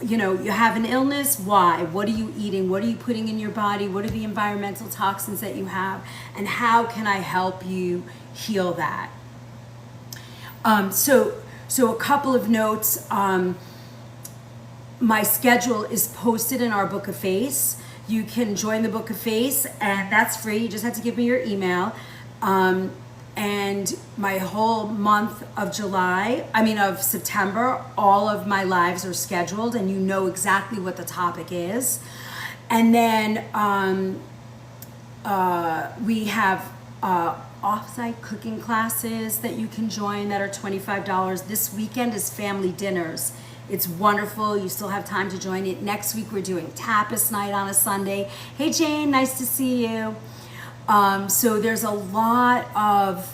You know, you have an illness, why? What are you eating? What are you putting in your body? What are the environmental toxins that you have? And how can I help you heal that? So a couple of notes. My schedule is posted in our Book of Face. You can join the Book of Face, and that's free. You just have to give me your email. And my whole month of September, all of my lives are scheduled, and you know exactly what the topic is. And then we have off-site cooking classes that you can join that are $25. This weekend is family dinners It's wonderful. You still have time to join it. Next week we're doing tapas night on a Sunday. Hey Jane, nice to see you. So there's a lot of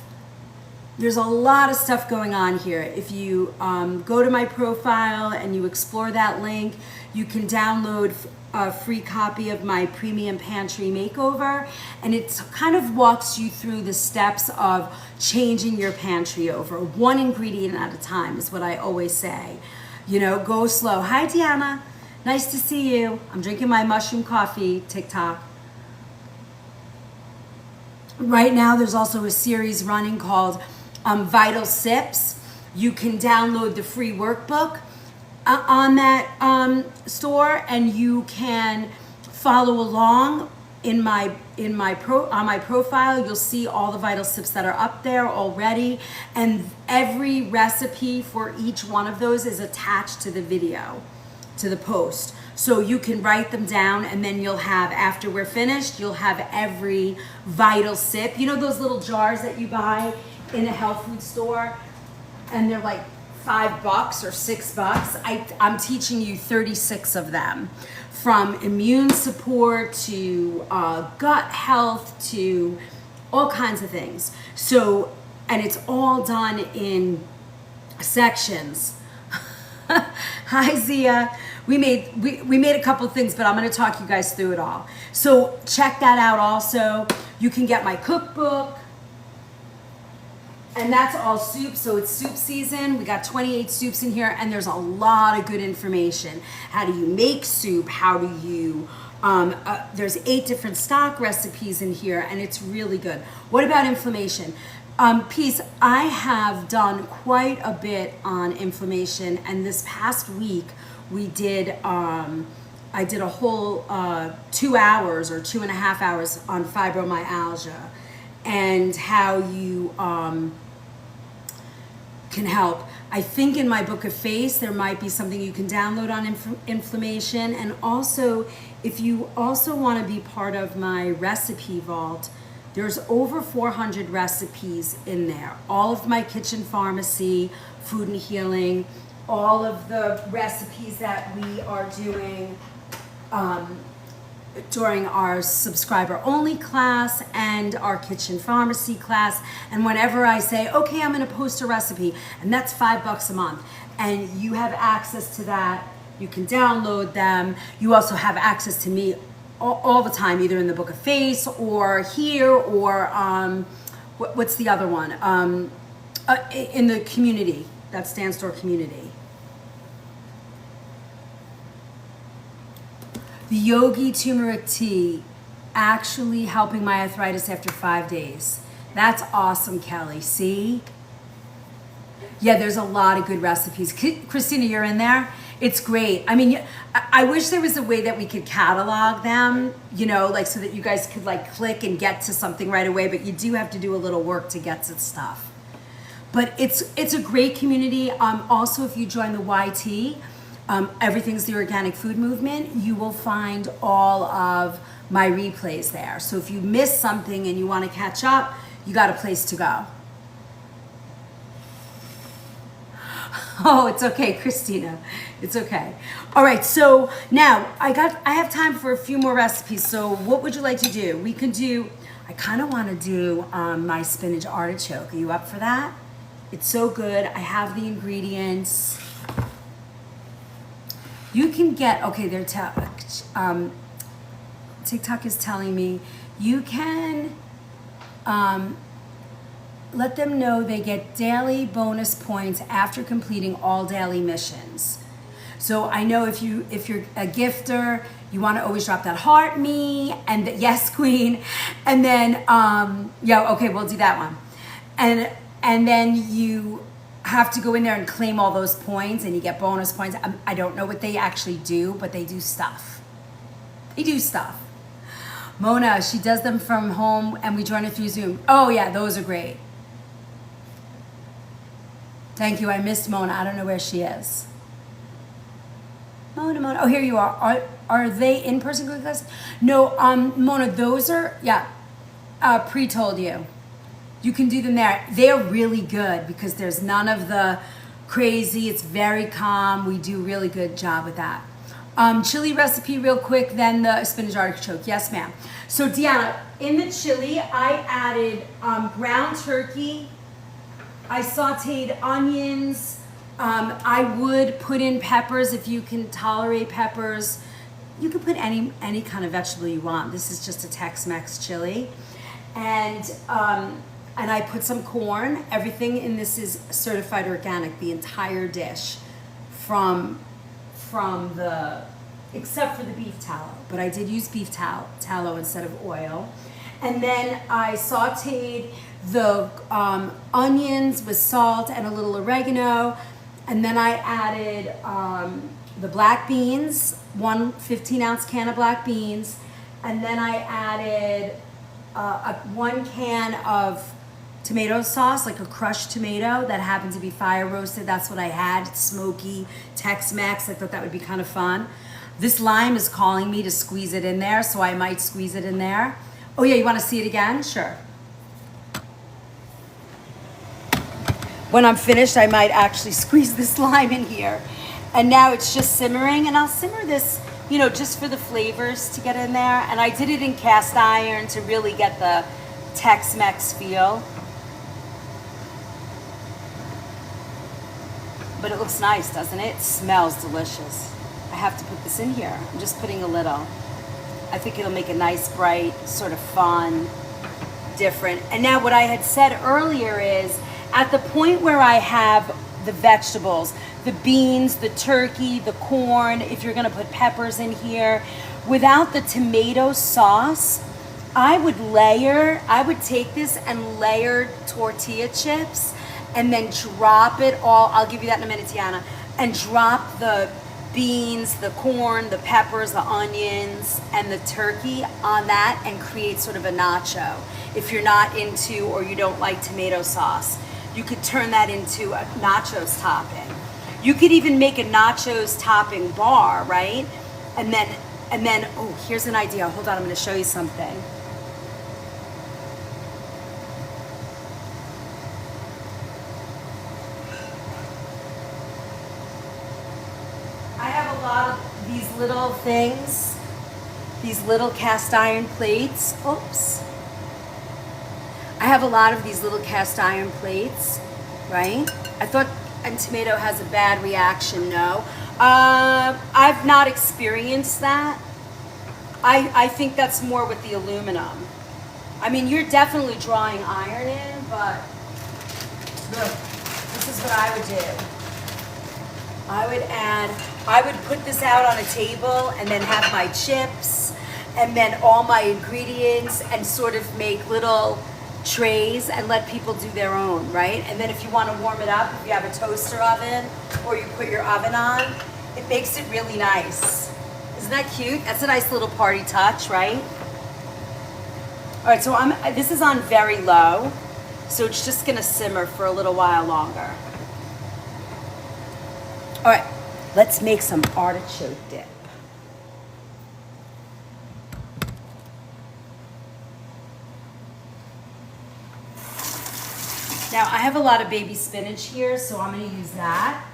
stuff going on here. If you go to my profile and you explore that link, you can download a free copy of my premium pantry makeover, and it kind of walks you through the steps of changing your pantry over, one ingredient at a time is what I always say. You know, go slow. Hi Deanna, nice to see you. I'm drinking my mushroom coffee, TikTok. Right now there's also a series running called Vital Sips. You can download the free workbook on that store, and you can follow along on my profile. You'll see all the Vital Sips that are up there already, and every recipe for each one of those is attached to the video, to the post. So you can write them down, and then you'll have, after we're finished, you'll have every Vital Sip. You know those little jars that you buy in a health food store, and they're like $5 or $6. I'm teaching you 36 of them, from immune support to gut health to all kinds of things. So, and it's all done in sections. Hi Zia. We made a couple things, but I'm going to talk you guys through it all. So check that out also. You can get my cookbook. And that's all soup, so it's soup season. We got 28 soups in here, and there's a lot of good information. How do you make soup? How do you, there's 8 different stock recipes in here, and it's really good. What about inflammation? Peace, I have done quite a bit on inflammation, and this past week we did, I did a whole 2 hours or 2.5 hours on fibromyalgia and how you can help. I think in my book of face there might be something you can download on inflammation, and also if you also want to be part of my recipe vault, there's over 400 recipes in there. All of my kitchen pharmacy, food and healing, all of the recipes that we are doing during our subscriber only class and our kitchen pharmacy class. And whenever I say, okay, I'm gonna post a recipe, and that's $5 a month, and you have access to that, you can download them. You also have access to me all the time, either in the book of face or here, or what's the other one? In the community, that stands for community. The Yogi turmeric tea actually helping my arthritis after 5 days. That's awesome, Kelly. See? Yeah, there's a lot of good recipes. Christina, you're in there? It's great. I mean, I wish there was a way that we could catalog them, you know, like so that you guys could like click and get to something right away, but you do have to do a little work to get to stuff. But it's a great community. Also, if you join the YT, Everything's the Organic Food Movement, you will find all of my replays there. So if you missed something and you want to catch up, you got a place to go. Oh, it's okay, Christina. It's okay. All right, so now I have time for a few more recipes. So what would you like to do? We could do, I kind of want to do my spinach artichoke. Are you up for that? It's so good. I have the ingredients. You can get, okay, TikTok is telling me you can let them know they get daily bonus points after completing all daily missions. So I know if you're a gifter, you want to always drop that heart me and yes queen, and then yeah, okay, we'll do that one, and then you have to go in there and claim all those points, and you get bonus points. I don't know what they actually do, but they do stuff. They do stuff. Mona, she does them from home, and we join her through Zoom. Oh yeah, those are great. Thank you. I missed Mona. I don't know where she is. Mona. Oh, here you are. Are they in-person cooking classes? No, Mona, those are, yeah, pre-told you. You can do them there. They're really good because there's none of the crazy. It's very calm. We do a really good job with that. Chili recipe real quick, then the spinach artichoke. Yes, ma'am. So Deanna, in the chili, I added ground turkey. I sauteed onions. I would put in peppers if you can tolerate peppers. You can put any kind of vegetable you want. This is just a Tex-Mex chili. And I put some corn. Everything in this is certified organic, the entire dish from the, except for the beef tallow. But I did use beef tallow instead of oil. And then I sauteed the onions with salt and a little oregano. And then I added the black beans, 1 15-ounce can of black beans. And then I added 1 can of tomato sauce, like a crushed tomato that happened to be fire roasted. That's what I had. It's smoky, Tex-Mex. I thought that would be kind of fun. This lime is calling me to squeeze it in there, so I might squeeze it in there. Oh yeah, you want to see it again? Sure. When I'm finished, I might actually squeeze this lime in here. And now it's just simmering, and I'll simmer this, you know, just for the flavors to get in there. And I did it in cast iron to really get the Tex-Mex feel. But it looks nice, doesn't it? It smells delicious. I have to put this in here. I'm just putting a little. I think it'll make a nice, bright, sort of fun, different. And now what I had said earlier is, at the point where I have the vegetables, the beans, the turkey, the corn, if you're gonna put peppers in here, without the tomato sauce, I would take this and layer tortilla chips and then drop it all, I'll give you that in a minute, Tiana, and drop the beans, the corn, the peppers, the onions, and the turkey on that and create sort of a nacho. If you're not into or you don't like tomato sauce, you could turn that into a nachos topping. You could even make a nachos topping bar, right? And then, oh, here's an idea. Hold on, I'm gonna show you something. I have a lot of these little things, these little cast iron plates. Oops. I have a lot of these little cast iron plates, right? I thought and tomato has a bad reaction, no. I've not experienced that. I think that's more with the aluminum. I mean, you're definitely drawing iron in, but look, this is what I would do. I would put this out on a table and then have my chips and then all my ingredients and sort of make little trays and let people do their own, right? And then if you want to warm it up, if you have a toaster oven or you put your oven on, it makes it really nice. Isn't that cute? That's a nice little party touch, right? All right, so this is on very low, so it's just gonna simmer for a little while longer. All right, let's make some artichoke dip. Now, I have a lot of baby spinach here, so I'm gonna use that.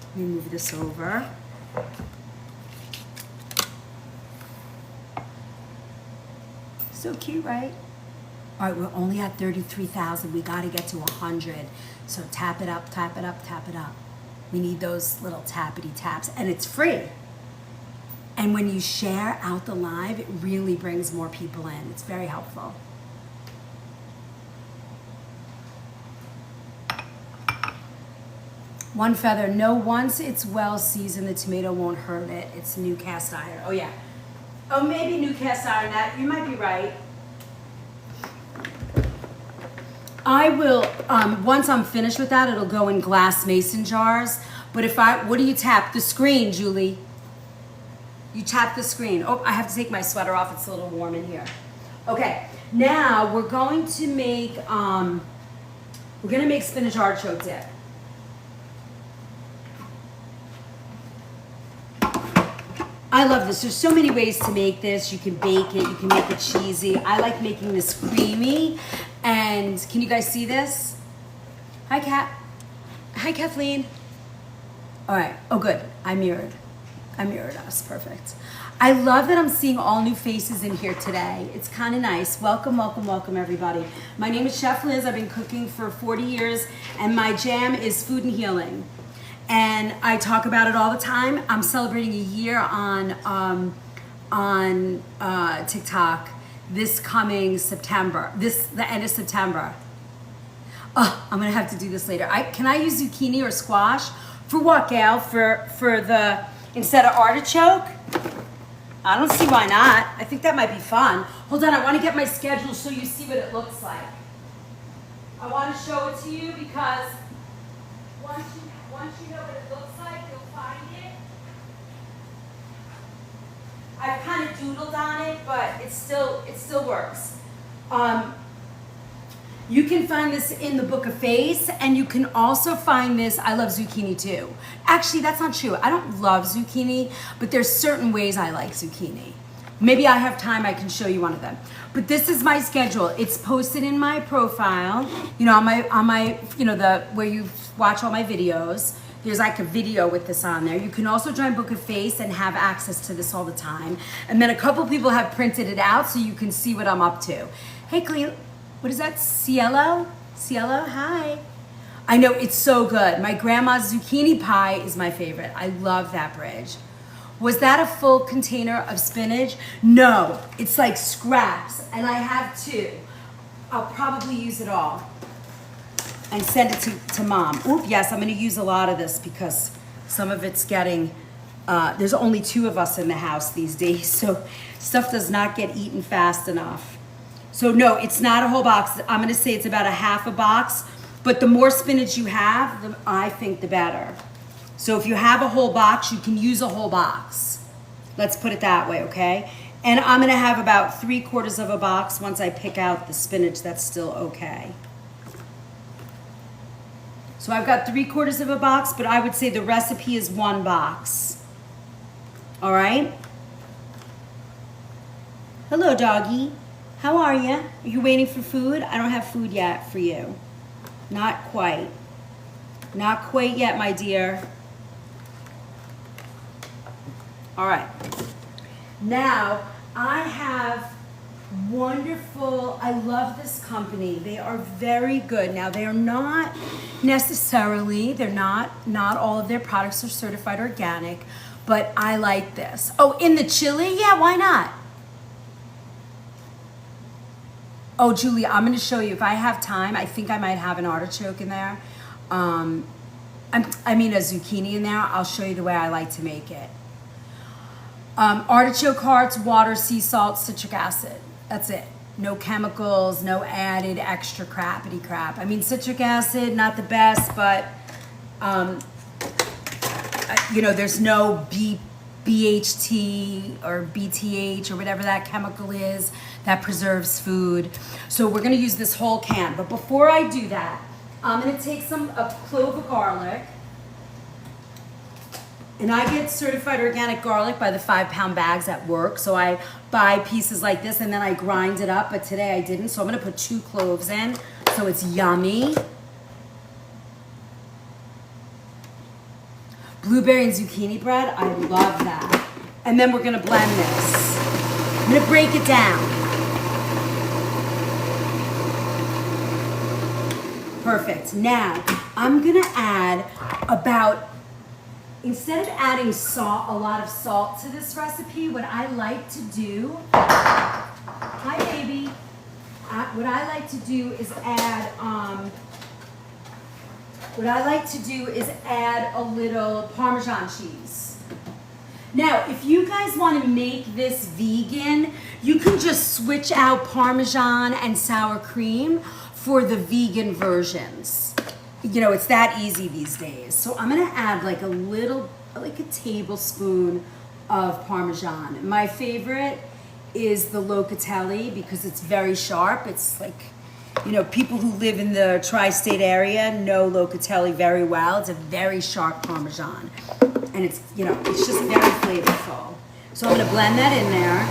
Let me move this over. So cute, right? All right, we're only at 33,000. We gotta get to 100. So tap it up, tap it up, tap it up. We need those little tappity taps, and it's free. And when you share out the live, it really brings more people in. It's very helpful. One feather. No, once it's well seasoned, the tomato won't hurt it. It's new cast iron. Oh, yeah. Oh, maybe new cast iron. That you might be right. I will, once I'm finished with that, it'll go in glass mason jars. But what do you tap? The screen, Julie. You tap the screen. Oh, I have to take my sweater off. It's a little warm in here. Okay, now we're going to make spinach artichoke dip. I love this. There's so many ways to make this. You can bake it, you can make it cheesy. I like making this creamy. And can you guys see this? Hi, Kat. Hi, Kathleen. All right. Oh, good. I mirrored us. Perfect. I love that I'm seeing all new faces in here today. It's kind of nice. Welcome, welcome, welcome, everybody. My name is Chef Liz. I've been cooking for 40 years, and my jam is food and healing. And I talk about it all the time. I'm celebrating a year on TikTok this coming September. The end of September. Oh, I'm gonna have to do this later. Can I use zucchini or squash? For what, Gail? For the instead of artichoke? I don't see why not. I think that might be fun. Hold on, I want to get my schedule so you see what it looks like. I want to show it to you because once you know what it looks like, you'll find it. I've kind of doodled on it, but it still works. You can find this in the Book of Face, and you can also find this. I love zucchini too. Actually, that's not true. I don't love zucchini, but there's certain ways I like zucchini. Maybe I have time, I can show you one of them. But this is my schedule. It's posted in my profile, you know, on my where you watch all my videos. There's like a video with this on there. You can also join Book of Face and have access to this all the time. And then a couple people have printed it out so you can see what I'm up to. Hey, Cleo. What is that? Cielo? Cielo? Hi. I know, it's so good. My grandma's zucchini pie is my favorite. I love that, Bridge. Was that a full container of spinach? No, it's like scraps, and I have 2. I'll probably use it all and send it to Mom. Oop, yes, I'm gonna use a lot of this because some of it's getting, there's only 2 of us in the house these days, so stuff does not get eaten fast enough. So no, it's not a whole box. I'm gonna say it's about a half a box, but the more spinach you have, I think the better. So if you have a whole box, you can use a whole box. Let's put it that way, okay? And I'm gonna have about 3/4 of a box once I pick out the spinach that's still okay. So I've got 3/4 of a box, but I would say the recipe is 1 box. All right? Hello, doggy. How are you? Are you waiting for food? I don't have food yet for you. Not quite. Not quite yet, my dear. All right. Now, I have wonderful, I love this company. They are very good. Now, they are not necessarily, not all of their products are certified organic, but I like this. Oh, in the chili? Yeah, why not? Oh, Julia, I'm going to show you. If I have time, I think I might have an artichoke in there. I mean a zucchini in there. I'll show you the way I like to make it. Artichoke hearts, water, sea salt, citric acid. That's it. No chemicals, no added extra crappity crap. I mean, citric acid, not the best, but, you know, there's no BHT or BTH or whatever that chemical is that preserves food. So we're gonna use this whole can. But before I do that, I'm gonna take a clove of garlic. And I get certified organic garlic by the 5-pound bags at work. So I buy pieces like this and then I grind it up, but today I didn't. So I'm gonna put 2 cloves in, so it's yummy. Blueberry and zucchini bread, I love that. And then we're gonna blend this. I'm gonna break it down. Perfect. Now, I'm gonna add about, instead of adding a lot of salt to this recipe, what I like to do, hi baby, what I like to do is add a little Parmesan cheese. Now, if you guys want to make this vegan, you can just switch out Parmesan and sour cream for the vegan versions. You know, it's that easy these days. So I'm gonna add like a tablespoon of Parmesan. My favorite is the Locatelli because it's very sharp. It's like, you know, people who live in the tri-state area know Locatelli very well. It's a very sharp Parmesan. And it's, you know, it's just very flavorful. So I'm gonna blend that in there.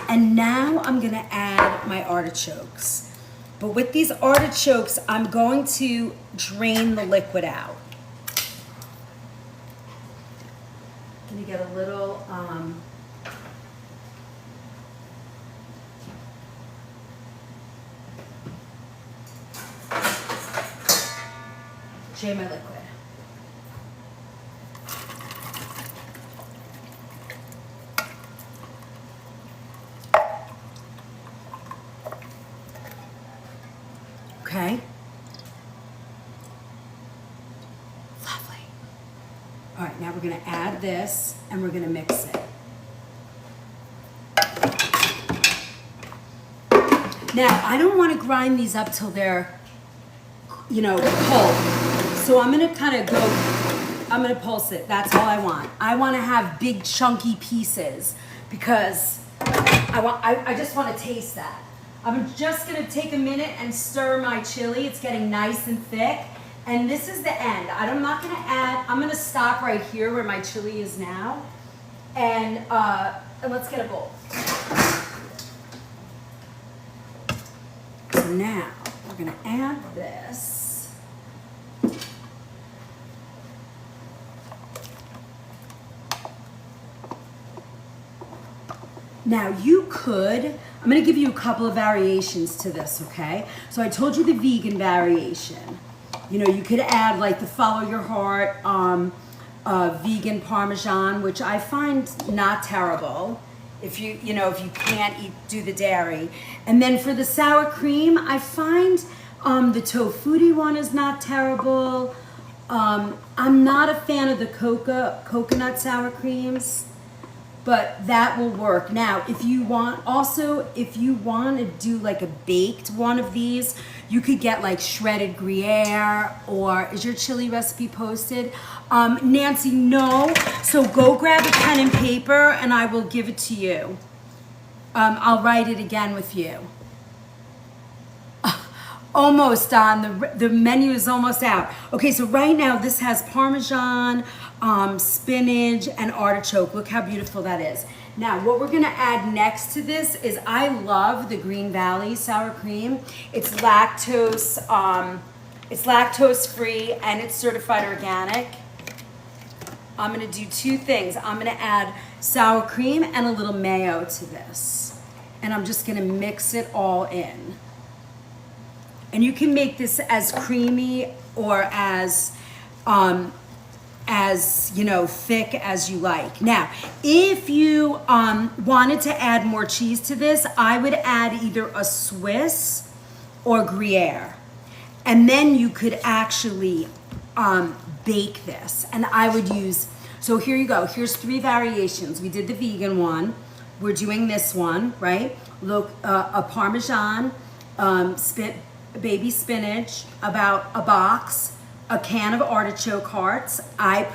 And now I'm gonna add my artichokes. But with these artichokes, I'm going to drain the liquid out. I'm gonna get a little, drain my liquid. Okay. Lovely. All right, now we're gonna add this and we're gonna mix it. Now, I don't wanna grind these up till they're, cold. So I'm gonna I'm gonna pulse it. That's all I want. I wanna have big chunky pieces because I just wanna taste that. I'm just gonna take a minute and stir my chili. It's getting nice and thick. And this is the end. I'm not gonna add, I'm gonna stop right here where my chili is now. And let's get a bowl. So now we're gonna add this. Now you could, I'm gonna give you a couple of variations to this, okay? So I told you the vegan variation. You could add like the follow your heart vegan Parmesan, which I find not terrible if you can't do the dairy. And then for the sour cream, I find the tofutti one is not terrible. I'm not a fan of the coconut sour creams, but that will work. Now, if you want to do like a baked one of these, you could get like shredded Gruyere, or is your chili recipe posted? Nancy, no. So go grab a pen and paper and I will give it to you. I'll write it again with you. Almost done. The menu is almost out. Okay, so right now this has Parmesan, spinach, and artichoke. Look how beautiful that is. Now, what we're gonna add next to this is, I love the Green Valley sour cream. It's lactose free and it's certified organic. I'm gonna do two things. I'm gonna add sour cream and a little mayo to this. And I'm just gonna mix it all in. And you can make this as creamy or as thick as you like. Now, if you wanted to add more cheese to this, I would add either a Swiss or Gruyere. And then you could actually bake this. And I would use, so here you go. Here's 3 variations. We did the vegan one. We're doing this one, right? Look, a Parmesan, baby spinach, about a box, a can of artichoke hearts. I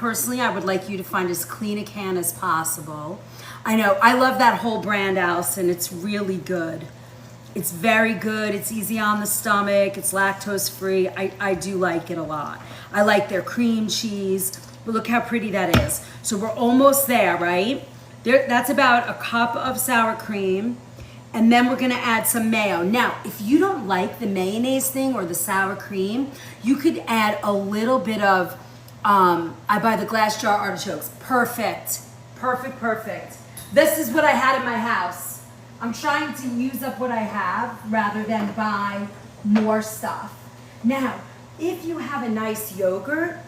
would like you to find as clean a can as possible. I know, I love that whole brand, Allison. It's really good. It's very good. It's easy on the stomach. It's lactose free. I do like it a lot. I like their cream cheese, but look how pretty that is. So we're almost there, right? That's about a cup of sour cream. And then we're gonna add some mayo. Now, if you don't like the mayonnaise thing or the sour cream, you could add a little bit of, I buy the glass jar artichokes. Perfect, perfect, perfect. This is what I had in my house. I'm trying to use up what I have rather than buy more stuff. Now, if you have a nice yogurt,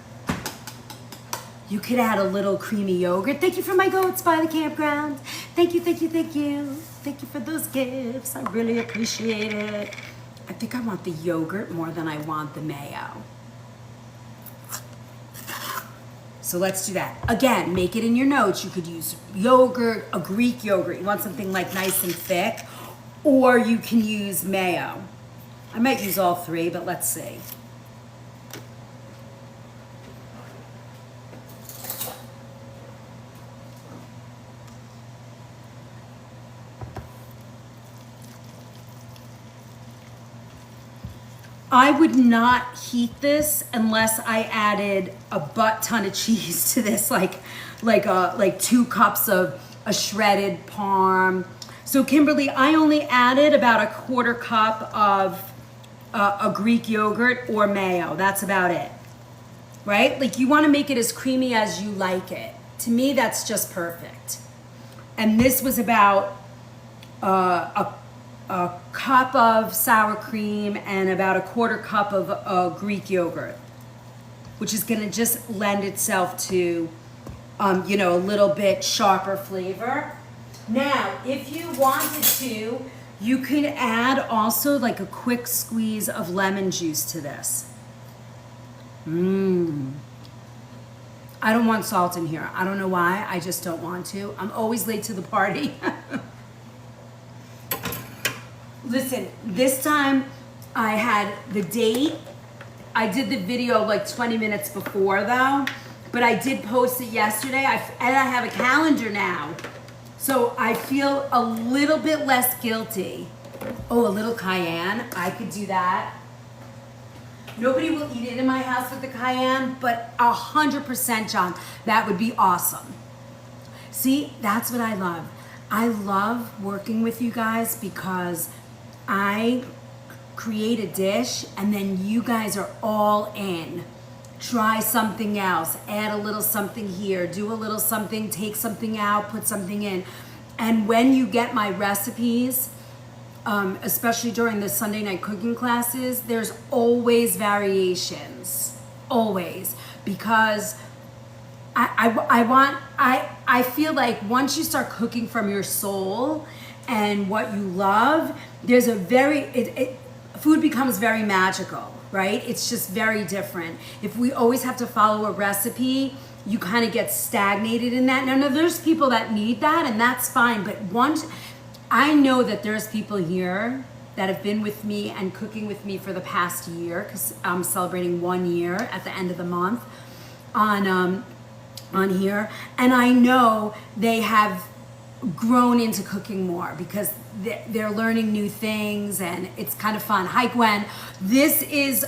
you could add a little creamy yogurt. Thank you for my goats by the campground. Thank you, thank you, thank you. Thank you for those gifts. I really appreciate it. I think I want the yogurt more than I want the mayo. So let's do that. Again, make it in your notes. You could use yogurt, a Greek yogurt. You want something like nice and thick, or you can use mayo. I might use all 3, but let's see. I would not heat this unless I added a butt ton of cheese to this, like 2 cups of a shredded parm. So Kimberly, I only added about a 1/4 cup of a Greek yogurt or mayo. That's about it, right? Like you want to make it as creamy as you like it. To me, that's just perfect. And this was about a cup of sour cream and about a 1/4 cup of Greek yogurt, which is going to just lend itself to, you know, a little bit sharper flavor. Now, if you wanted to, you could add also like a quick squeeze of lemon juice to this. I don't want salt in here. I don't know why. I just don't want to. I'm always late to the party. Listen, this time I had the date. I did the video like 20 minutes before though, but I did post it yesterday. And I have a calendar now. So I feel a little bit less guilty. Oh, a little cayenne. I could do that. Nobody will eat it in my house with the cayenne, but 100%, John, that would be awesome. See, that's what I love. I love working with you guys because I create a dish and then you guys are all in. Try something else, add a little something here, do a little something, take something out, put something in. And when you get my recipes, especially during the Sunday night cooking classes, there's always variations, always, because I feel like once you start cooking from your soul and what you love, there's food becomes very magical, right? It's just very different. If we always have to follow a recipe, you kind of get stagnated in that. Now, there's people that need that, and that's fine, but once I know that there's people here that have been with me and cooking with me for the past year, because I'm celebrating 1 year at the end of the month on here, and I know they have grown into cooking more because they're learning new things and it's kind of fun. Hi Gwen, this is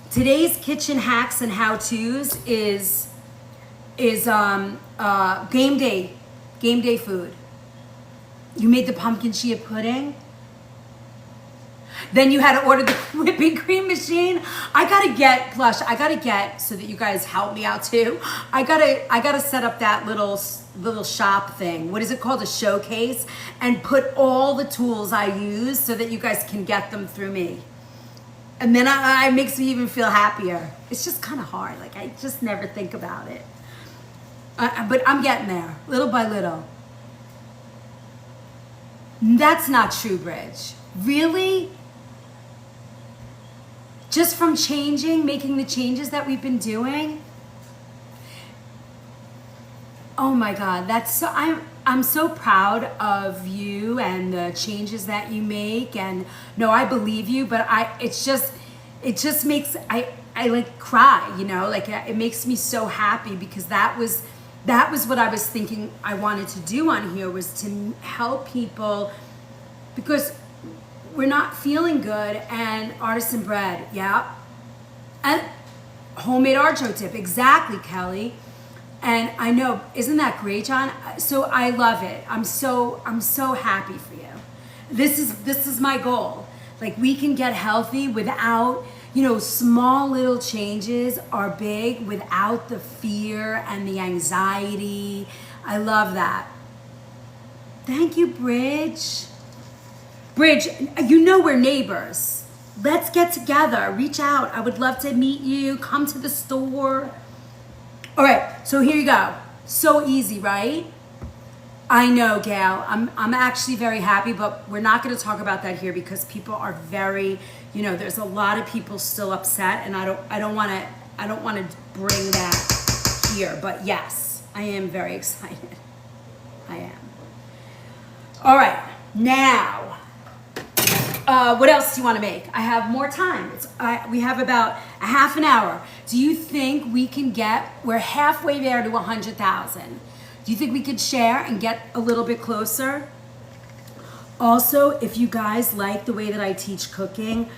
today's kitchen hacks and how-tos is game day food. You made the pumpkin chia pudding. Then you had to order the whipping cream machine. I gotta get so that you guys help me out too. I gotta set up that little shop thing. What is it called? A showcase, and put all the tools I use so that you guys can get them through me. And then it makes me even feel happier. It's just kind of hard. Like I just never think about it. But I'm getting there, little by little. That's not true, Bridge. Really? Just from making the changes that we've been doing? Oh my God, I'm so proud of you and the changes that you make. And no, I believe you, but it just makes, I like cry, you know, like it makes me so happy because that was what I was thinking I wanted to do on here, was to help people because we're not feeling good. And artisan bread, yeah. And homemade artichoke dip, exactly, Kelly. And I know, isn't that great, John? So I love it. I'm so happy for you. This is my goal. Like we can get healthy without, you know, small little changes are big without the fear and the anxiety. I love that. Thank you, Bridge. Bridge, you know we're neighbors. Let's get together, reach out. I would love to meet you, come to the store. All right, so here you go. So easy, right? I know, Gail. I'm actually very happy, but we're not going to talk about that here because people are very, you know, there's a lot of people still upset, and I don't want to bring that here. But yes, I am very excited. I am. All right, now. What else do you want to make? I have more time. We have about a half an hour. Do you think we can we're halfway there to 100,000. Do you think we could share and get a little bit closer? Also, if you guys like the way that I teach cooking,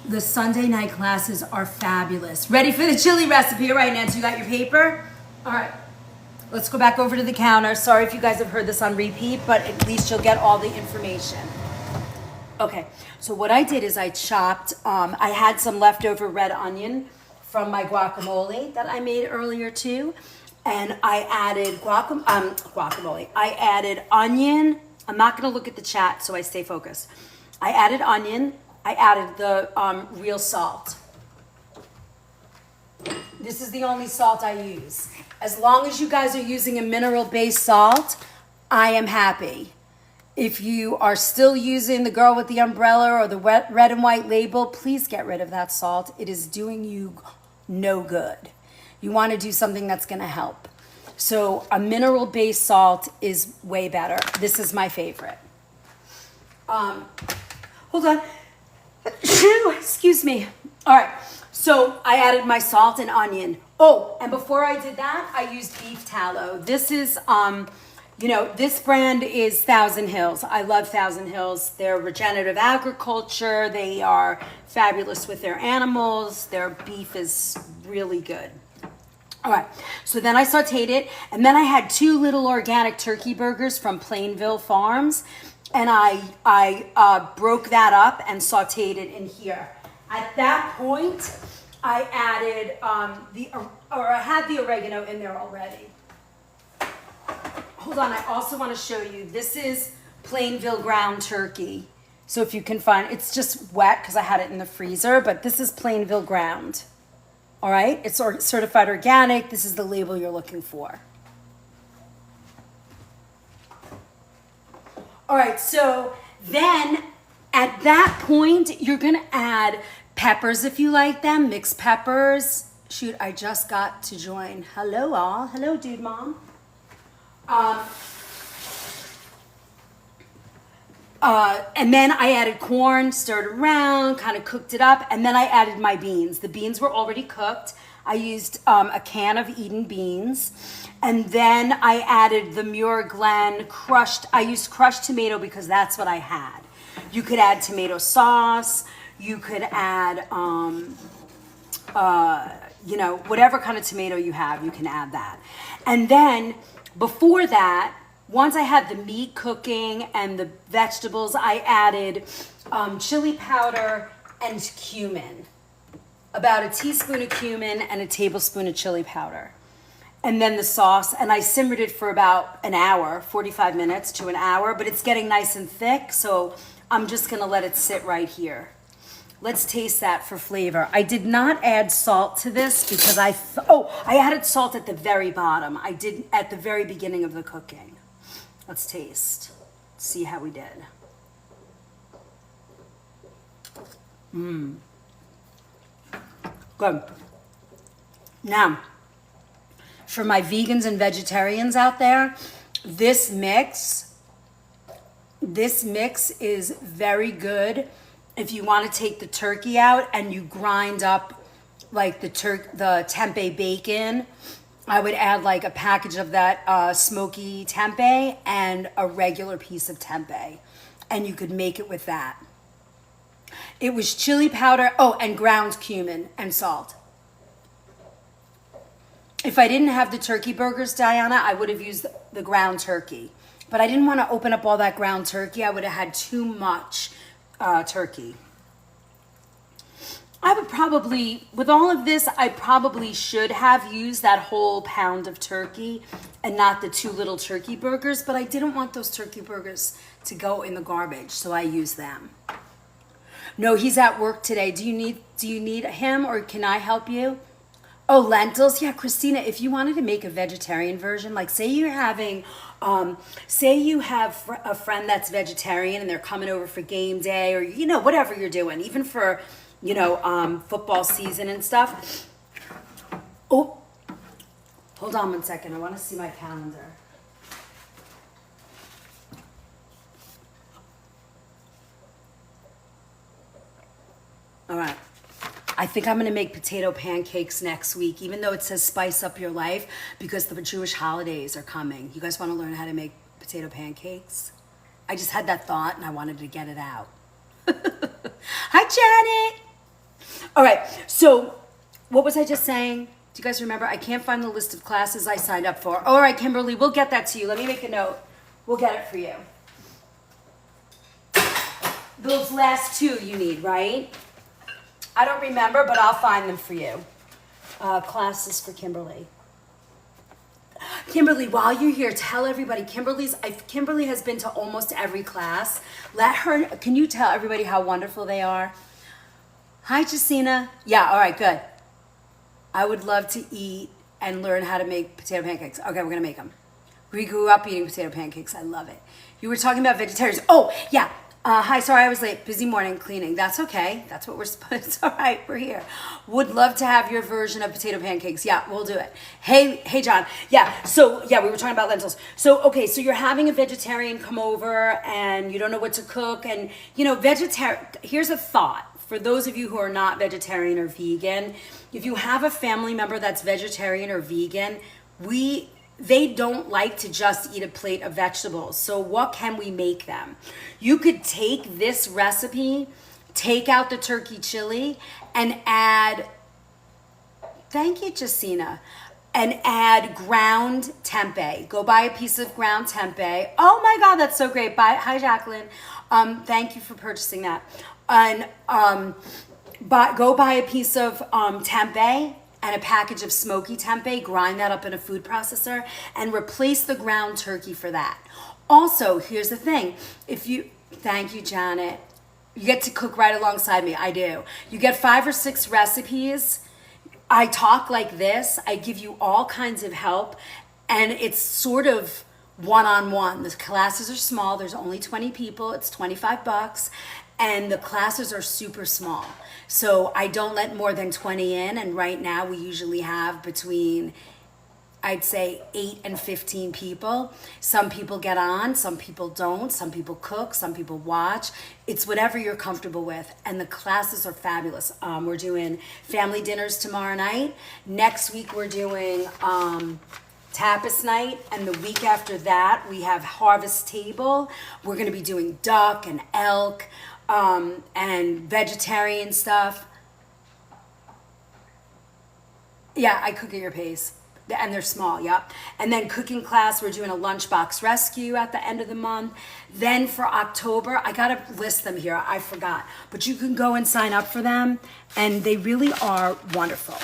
The Sunday night classes are fabulous. Ready for the chili recipe? All right, Nancy, you got your paper? All right, let's go back over to the counter. Sorry if you guys have heard this on repeat, but at least you'll get all the information. Okay, so what I did is I chopped, I had some leftover red onion from my guacamole that I made earlier too. And I added guacamole. I added onion. I'm not gonna look at the chat so I stay focused. I added onion. I added the real salt. This is the only salt I use. As long as you guys are using a mineral-based salt, I am happy. If you are still using the girl with the umbrella or the red and white label, please get rid of that salt. It is doing you no good. You want to do something that's going to help. So a mineral-based salt is way better. This is my favorite. Hold on. Excuse me. All right. So I added my salt and onion. Oh, and before I did that, I used beef tallow. This is, this brand is Thousand Hills. I love Thousand Hills. They're regenerative agriculture. They are fabulous with their animals. Their beef is really good. All right, so then I sauteed it, and then I had 2 little organic turkey burgers from Plainville Farms, and I broke that up and sauteed it in here. At that point, I added I had the oregano in there already. Hold on, I also want to show you, this is Plainville ground turkey. So if you can find, it's just wet because I had it in the freezer, but this is Plainville ground. All right, it's certified organic. This is the label you're looking for. All right, so then at that point, you're gonna add peppers if you like them, mixed peppers. Shoot, I just got to join. Hello all, hello dude mom. And then I added corn, stirred around, kind of cooked it up, and then I added my beans. The beans were already cooked. I used a can of Eden beans, and then I added the Muir Glen crushed. I used crushed tomato because that's what I had. You could add tomato sauce. You could add, whatever kind of tomato you have, you can add that. And then before that, once I had the meat cooking and the vegetables, I added chili powder and cumin. About a teaspoon of cumin and a tablespoon of chili powder. And then the sauce, and I simmered it for about an hour, 45 minutes to an hour, but it's getting nice and thick, so I'm just gonna let it sit right here. Let's taste that for flavor. I did not add salt to this because I added salt at the very bottom. I did at the very beginning of the cooking. Let's taste. See how we did. Good. Now, for my vegans and vegetarians out there, this mix is very good if you want to take the turkey out and you grind up like the tempeh bacon. I would add like a package of that smoky tempeh and a regular piece of tempeh, and you could make it with that. It was chili powder, and ground cumin and salt. If I didn't have the turkey burgers, Diana, I would have used the ground turkey. But I didn't want to open up all that ground turkey. I would have had too much turkey. I would probably, with all of this, I probably should have used that whole pound of turkey and not the 2 little turkey burgers, but I didn't want those turkey burgers to go in the garbage, so I used them. No, he's at work today. Do you need him, or can I help you? Oh, lentils. Yeah, Christina, if you wanted to make a vegetarian version, like say you're having, say you have a friend that's vegetarian and they're coming over for game day, or, whatever you're doing, even for, football season and stuff. Oh, hold on 1 second. I want to see my calendar. All right. I think I'm going to make potato pancakes next week, even though it says spice up your life, because the Jewish holidays are coming. You guys want to learn how to make potato pancakes? I just had that thought and I wanted to get it out. Hi, Janet. All right, so what was I just saying? Do you guys remember? I can't find the list of classes I signed up for. All right, Kimberly, we'll get that to you. Let me make a note. We'll get it for you. Those last two you need, right? I don't remember, but I'll find them for you. Classes for Kimberly. Kimberly, while you're here, tell everybody, Kimberly has been to almost every class. Can you tell everybody how wonderful they are? Hi, Jacina. Yeah, all right, good. I would love to eat and learn how to make potato pancakes. Okay, we're gonna make them. We grew up eating potato pancakes. I love it. You were talking about vegetarians. Oh, yeah. Hi, sorry I was late. Busy morning cleaning. That's okay. That's what we're supposed. It's all right. We're here. Would love to have your version of potato pancakes. Yeah, we'll do it. Hey, John. Yeah. So yeah, we were talking about lentils. So okay, so you're having a vegetarian come over and you don't know what to cook, and vegetarian. Here's a thought for those of you who are not vegetarian or vegan. If you have a family member that's vegetarian or vegan, they don't like to just eat a plate of vegetables. So what can we make them? You could take this recipe, take out the turkey chili, and add, thank you, Jacina, and add ground tempeh. Go buy a piece of ground tempeh. Oh my God, that's so great. Hi, Jacqueline. Thank you for purchasing that. And go buy a piece of tempeh and a package of smoky tempeh, grind that up in a food processor, and replace the ground turkey for that. Also, here's the thing. Thank you, Janet. You get to cook right alongside me. I do. You get 5 or 6 recipes. I talk like this. I give you all kinds of help, and it's sort of one-on-one. The classes are small. There's only 20 people. It's $25. And the classes are super small. So I don't let more than 20 in. And right now we usually have between, I'd say, 8 and 15 people. Some people get on, some people don't. Some people cook, some people watch. It's whatever you're comfortable with. And the classes are fabulous. We're doing family dinners tomorrow night. Next week we're doing tapas night, and the week after that we have harvest table. We're going to be doing duck and elk and vegetarian stuff. Yeah, I cook at your pace. And they're small, yep. And then cooking class, we're doing a lunchbox rescue at the end of the month. Then for October, I gotta list them here, I forgot. But you can go and sign up for them, and they really are wonderful.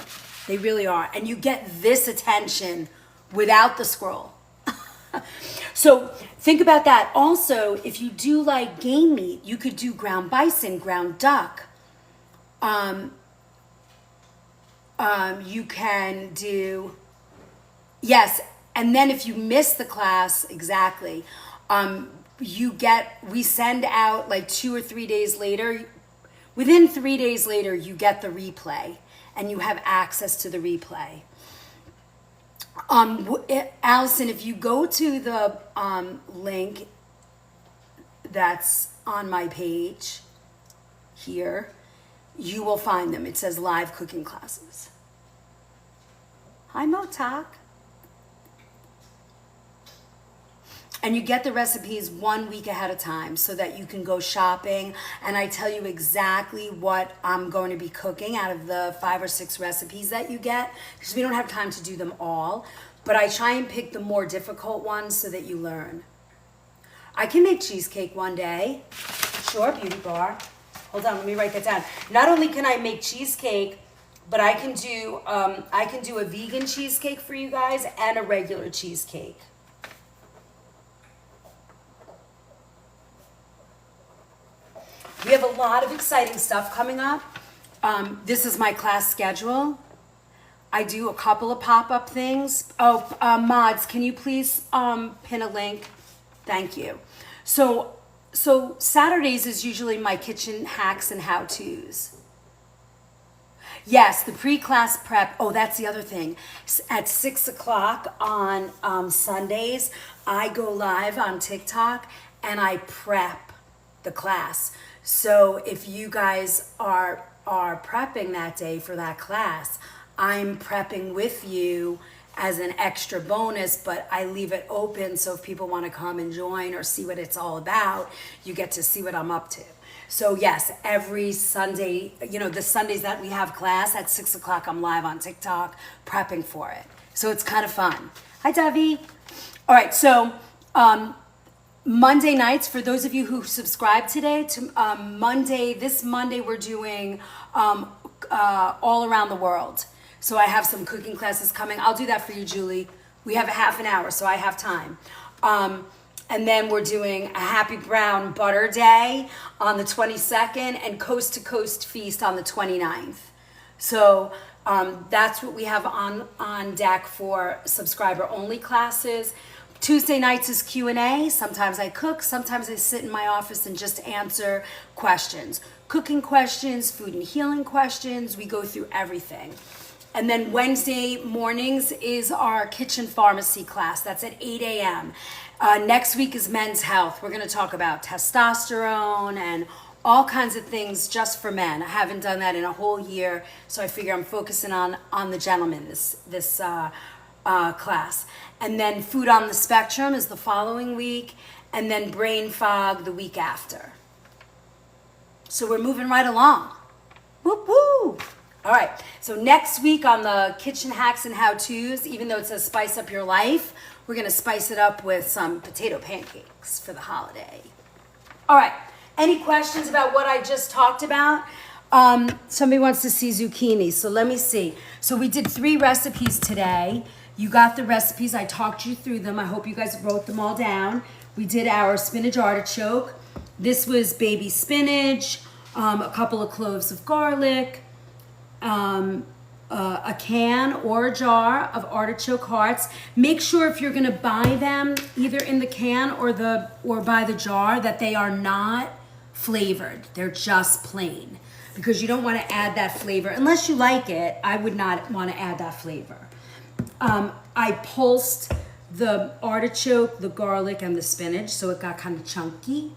They really are. And you get this attention without the scroll. So think about that. Also, if you do like game meat, you could do ground bison, ground duck. You can do, yes, and then if you miss the class, exactly, we send out like 2 or 3 days later. Within 3 days later, you get the replay, and you have access to the replay. Allison, if you go to the link that's on my page here, you will find them. It says live cooking classes. Hi, Motak. And you get the recipes 1 week ahead of time so that you can go shopping, and I tell you exactly what I'm going to be cooking out of the 5 or 6 recipes that you get, because we don't have time to do them all, but I try and pick the more difficult ones so that you learn. I can make cheesecake one day. Sure, Beauty Bar. Hold on, let me write that down. Not only can I make cheesecake, but I can do a vegan cheesecake for you guys and a regular cheesecake. We have a lot of exciting stuff coming up. This is my class schedule. I do a couple of pop-up things. Oh, mods, can you please pin a link? Thank you. So Saturdays is usually my kitchen hacks and how-tos. Yes, the pre-class prep. Oh, that's the other thing. At 6 o'clock on Sundays, I go live on TikTok and I prep the class. So if you guys are prepping that day for that class, I'm prepping with you as an extra bonus, but I leave it open so if people want to come and join or see what it's all about, you get to see what I'm up to. So yes, every Sunday, the Sundays that we have class at 6 o'clock, I'm live on TikTok prepping for it. So it's kind of fun. Hi, Debbie. All right, so Monday nights, for those of you who subscribe today, to this Monday we're doing all around the world. So I have some cooking classes coming. I'll do that for you, Julie. We have a half an hour, so I have time. And then we're doing a Happy Brown Butter Day on the 22nd and Coast to Coast Feast on the 29th. So that's what we have on deck for subscriber-only classes. Tuesday nights is Q&A. Sometimes I cook, sometimes I sit in my office and just answer questions. Cooking questions, food and healing questions, we go through everything. And then Wednesday mornings is our kitchen pharmacy class. That's at 8 a.m. Next week is men's health. We're going to talk about testosterone and all kinds of things just for men. I haven't done that in a whole year, so I figure I'm focusing on the gentlemen this class. And then food on the spectrum is the following week, and then brain fog the week after. So we're moving right along. Whoop whoop. All right, so next week on the kitchen hacks and how-tos, even though it says spice up your life, we're gonna spice it up with some potato pancakes for the holiday. All right, any questions about what I just talked about? Somebody wants to see zucchini, so let me see. So we did 3 recipes today. You got the recipes, I talked you through them. I hope you guys wrote them all down. We did our spinach artichoke. This was baby spinach, a couple of cloves of garlic, a can or a jar of artichoke hearts. Make sure if you're gonna buy them, either in the can or by the jar, that they are not flavored. They're just plain, because you don't want to add that flavor unless you like it. I would not want to add that flavor. I pulsed the artichoke, the garlic, and the spinach, so it got kind of chunky.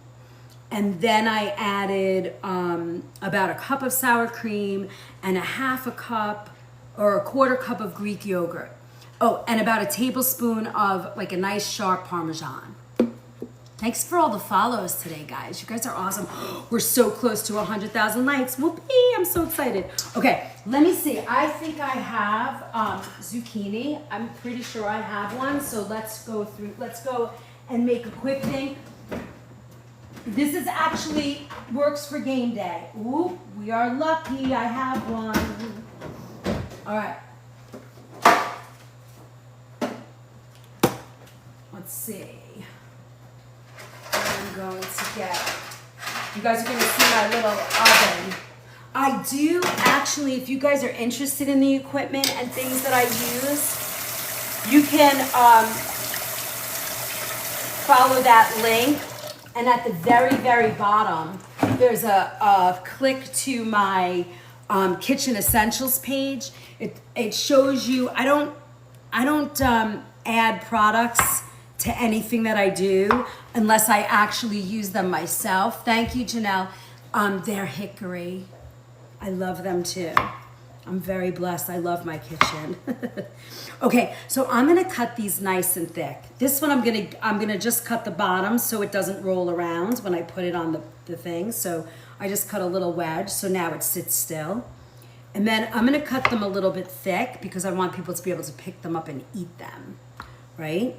And then I added about a cup of sour cream and a half a cup or a quarter cup of Greek yogurt. Oh, and about a tablespoon of like a nice sharp Parmesan. Thanks for all the follows today, guys. You guys are awesome. We're so close to 100,000 likes. Whoopee, I'm so excited. Okay, let me see. I think I have zucchini. I'm pretty sure I have one. So let's go and make a quick thing. This is actually works for game day. Ooh, we are lucky. I have one. All right. Let's see. I'm going to get, you guys are going to see my little oven. I do actually, if you guys are interested in the equipment and things that I use, you can follow that link. And at the very, very bottom, there's a click to my kitchen essentials page. It shows you, I don't add products to anything that I do unless I actually use them myself. Thank you, Janelle. They're hickory. I love them too. I'm very blessed. I love my kitchen. Okay, so I'm gonna cut these nice and thick. This one I'm gonna just cut the bottom so it doesn't roll around when I put it on the thing. So I just cut a little wedge, so now it sits still. And then I'm gonna cut them a little bit thick because I want people to be able to pick them up and eat them, right?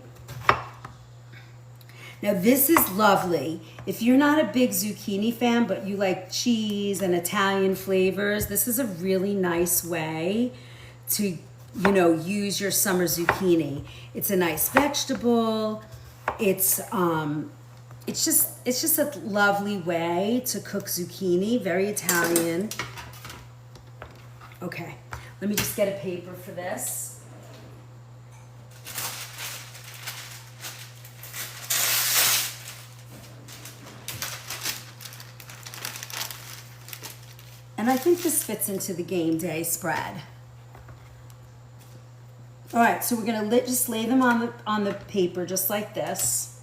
Now this is lovely. If you're not a big zucchini fan, but you like cheese and Italian flavors, this is a really nice way to, use your summer zucchini. It's a nice vegetable. It's just a lovely way to cook zucchini, very Italian. Okay, let me just get a paper for this. And I think this fits into the game day spread. All right, so we're gonna just lay them on the paper just like this.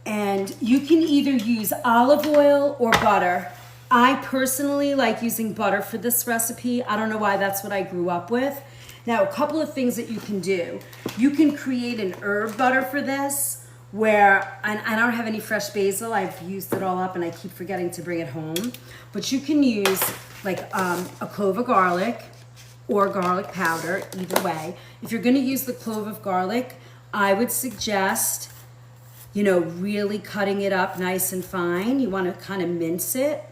And you can either use olive oil or butter. I personally like using butter for this recipe. I don't know why, that's what I grew up with. Now, a couple of things that you can do. You can create an herb butter for this, where, and I don't have any fresh basil. I've used it all up and I keep forgetting to bring it home. But you can use like a clove of garlic or garlic powder, either way. If you're gonna use the clove of garlic, I would suggest, you know, really cutting it up nice and fine. You wanna kind of mince it.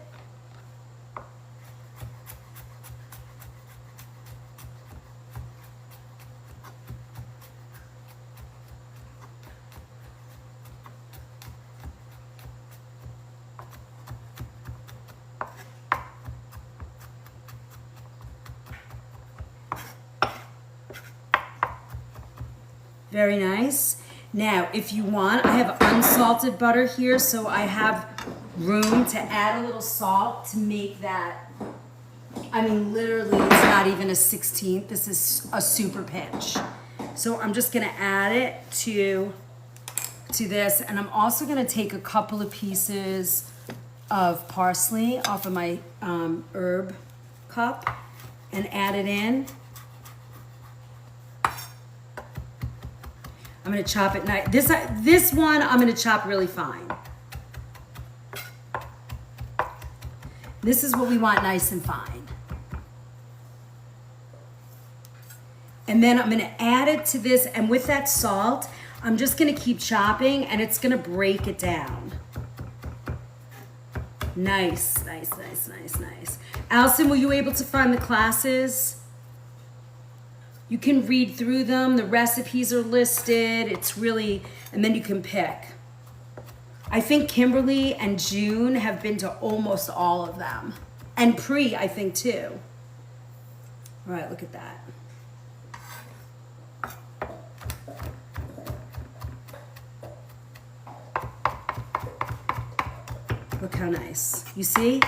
Very nice. Now, if you want, I have unsalted butter here, so I have room to add a little salt to make that, I mean, literally, it's not even a 16th. This is a super pinch. So I'm just gonna add it to this, and I'm also gonna take a couple of pieces of parsley off of my herb cup and add it in. I'm gonna chop it nice. This one I'm gonna chop really fine. This is what we want, nice and fine. And then I'm gonna add it to this, and with that salt, I'm just gonna keep chopping and it's gonna break it down. Nice, nice, nice, nice, nice. Allison, were you able to find the classes? You can read through them. The recipes are listed. It's really, and then you can pick. I think Kimberly and June have been to almost all of them. And Pri, I think, too. All right, look at that. Look how nice. You see?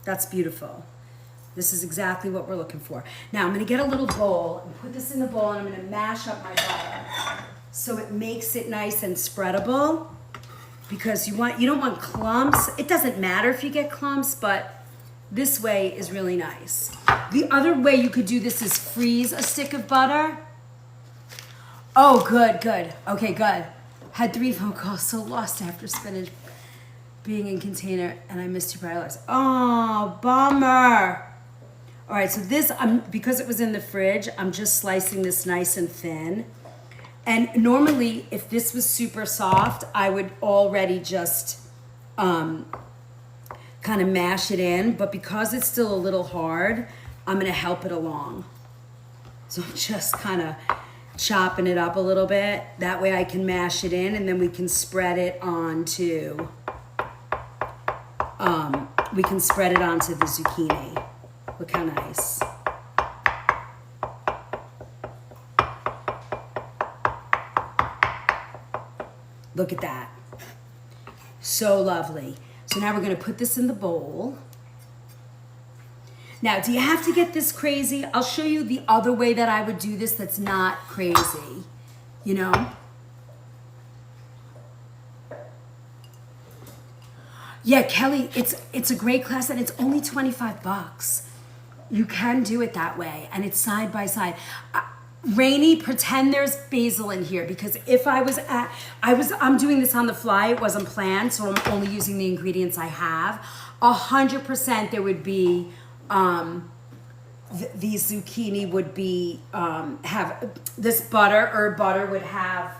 That's beautiful. This is exactly what we're looking for. Now I'm gonna get a little bowl and put this in the bowl, and I'm gonna mash up my butter so it makes it nice and spreadable, because you don't want clumps. It doesn't matter if you get clumps, but this way is really nice. The other way you could do this is freeze a stick of butter. Oh, good, good. Okay, good. Had 3 phone calls, so lost after spinach being in container, and I missed 2 parallels. Oh, bummer. All right, so this, because it was in the fridge, I'm just slicing this nice and thin. And normally, if this was super soft, I would already just kind of mash it in, but because it's still a little hard, I'm gonna help it along. So I'm just kind of chopping it up a little bit. That way I can mash it in, and then we can spread it onto the zucchini. Look how nice. Look at that. So lovely. So now we're gonna put this in the bowl. Now, do you have to get this crazy? I'll show you the other way that I would do this that's not crazy, you know? Yeah, Kelly, it's a great class, and it's only $25. You can do it that way, and it's side by side. Rainy, pretend there's basil in here, because if I'm doing this on the fly, it wasn't planned, so I'm only using the ingredients I have. 100% there would be, these zucchini would be, have, this herb butter would have